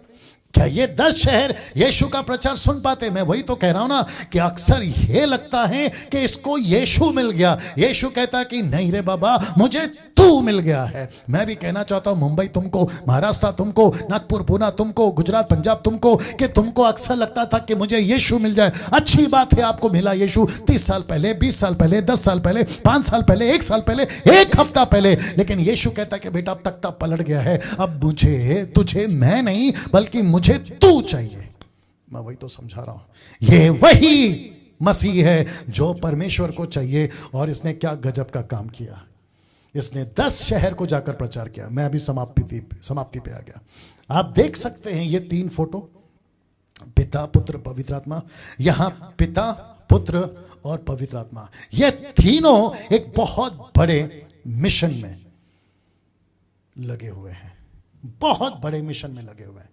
क्या ये 10 शहर यीशु का प्रचार सुन पाते? मैं वही तो कह रहा हूं ना कि अक्सर ये लगता है कि इसको यीशु मिल गया। यीशु कहता कि नहीं रे बाबा, मुझे तू मिल गया है। मैं भी कहना चाहता हूं मुंबई तुमको, महाराष्ट्र तुमको, नागपुर पुणे तुमको, गुजरात पंजाब तुमको, कि तुमको अक्सर लगता था कि मुझे यीशु मिल जाए। अच्छी बात है, आपको मिला यीशु 30 साल पहले, 20 साल पहले, 10 साल पहले, 5 साल पहले, 1 साल पहले, 1 हफ्ता पहले। लेकिन यीशु कहता कि बेटा अब तख्ता पलट गया है, अब मुझे तुझे मैं नहीं बल्कि मुझे तू चाहिए। मैं वही तो समझा रहा हूं, ये वही मसीह है जो परमेश्वर को चाहिए। और इसने क्या गजब का काम किया, इसने 10 शहर को जाकर प्रचार किया। मैं अभी समाप्ति पे आ गया। आप देख सकते हैं ये 3 फोटो, पिता पुत्र पवित्र आत्मा। यहां पिता पुत्र और पवित्र आत्मा, ये तीनों एक बहुत बड़े मिशन में लगे हुए हैं, बहुत बड़े मिशन में लगे हुए हैं।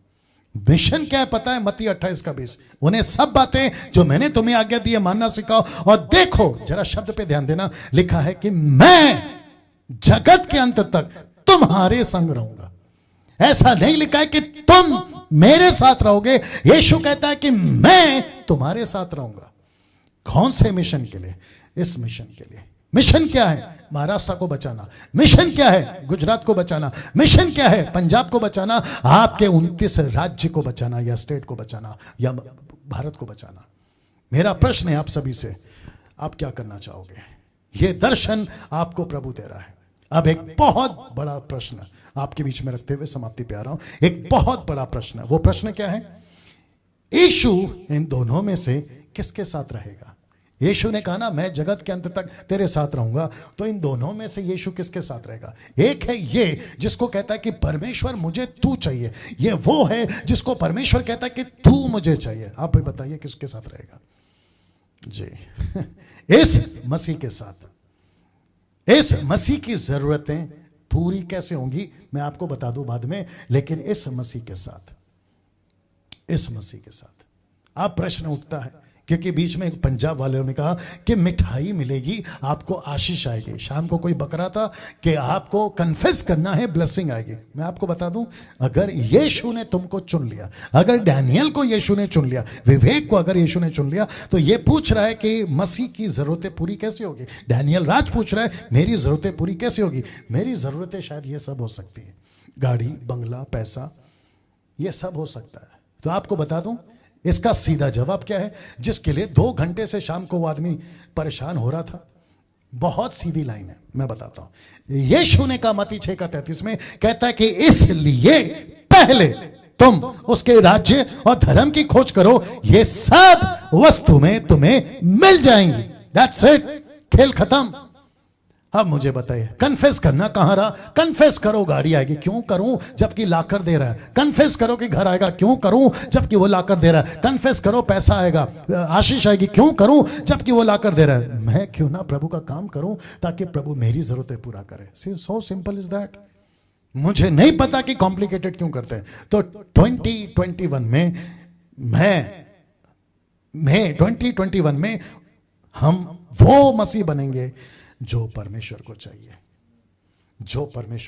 मिशन क्या है पता है? मत्ती 28:20, उन्हें सब बातें जो मैंने तुम्हें आज्ञा दी है मानना सिखाओ। और देखो जरा शब्द पे ध्यान देना, लिखा है कि मैं जगत के अंत तक तुम्हारे संग रहूंगा। ऐसा नहीं लिखा है कि तुम मेरे साथ रहोगे। यीशु कहता है कि मैं तुम्हारे साथ रहूंगा। कौन से मिशन के लिए? इस मिशन के लिए। मिशन क्या है? महाराष्ट्र को बचाना। मिशन क्या है? गुजरात को बचाना। मिशन क्या है? पंजाब को बचाना, आपके 29 राज्य को बचाना, या स्टेट को बचाना, या भारत को बचाना। मेरा प्रश्न है आप सभी से, आप क्या करना चाहोगे? ये दर्शन आपको प्रभु दे रहा है। अब एक बहुत बड़ा प्रश्न आपके बीच में रखते हुए समाप्ति पे आ रहा हूं। एक बहुत बड़ा प्रश्न, वो प्रश्न क्या है? यीशु इन दोनों में से किसके साथ रहेगा? यीशु ने कहा ना मैं जगत के अंत तक तेरे साथ रहूंगा, तो इन दोनों में से यीशु किसके साथ रहेगा? एक है ये जिसको कहता है कि परमेश्वर मुझे तू चाहिए, ये वो है जिसको परमेश्वर कहता है कि तू मुझे चाहिए। आप भी बताइए किसके साथ रहेगा जी? इस मसीह के साथ। इस मसीह की जरूरतें पूरी कैसे होंगी मैं आपको बता दूं बाद में, लेकिन इस मसीह के साथ, इस मसीह के साथ आप प्रश्न उठता है क्योंकि बीच में एक पंजाब वाले ने कहा कि मिठाई मिलेगी, आपको आशीष आएगी। शाम को कोई बक रहा था कि आपको कन्फेस करना है, ब्लेसिंग आएगी। मैं आपको बता दूं, अगर यीशु ने तुमको चुन लिया, अगर डैनियल को यीशु ने चुन लिया, विवेक को अगर यीशु ने चुन लिया, तो ये पूछ रहा है कि मसीह की जरूरतें पूरी कैसे होगी। डैनियल राज पूछ रहा है मेरी जरूरतें पूरी कैसे होगी। मेरी जरूरतें शायद ये सब हो सकती है, गाड़ी बंगला पैसा, ये सब हो सकता है। तो आपको बता दूं इसका सीधा जवाब क्या है, जिसके लिए 2 घंटे से शाम को वो आदमी परेशान हो रहा था। बहुत सीधी लाइन है, मैं बताता हूं। यीशु ने कहा मत्ती 6:33 में, कहता है कि इसलिए पहले तुम उसके राज्य और धर्म की खोज करो, ये सब वस्तु में तुम्हें मिल जाएंगी। दैट्स इट, खेल खत्म। अब मुझे बताइए कन्फेस करना कहां रहा? कन्फेस करो गाड़ी आएगी, क्यों करूं जबकि लाकर दे रहा है। कन्फेस करो कि घर आएगा, क्यों करूं जबकि वो लाकर दे रहा है। कन्फेस करो पैसा आएगा, आशीष आएगी, क्यों करूं जबकि वो लाकर दे रहा है। मैं क्यों ना प्रभु का काम करूं ताकि प्रभु मेरी जरूरतें पूरा करे। So simple is that. मुझे नहीं पता कि कॉम्प्लिकेटेड क्यों करते हैं। तो 2021 में मैं 2021 में हम वो मसीह बनेंगे जो परमेश्वर को चाहिए, जो परमेश्वर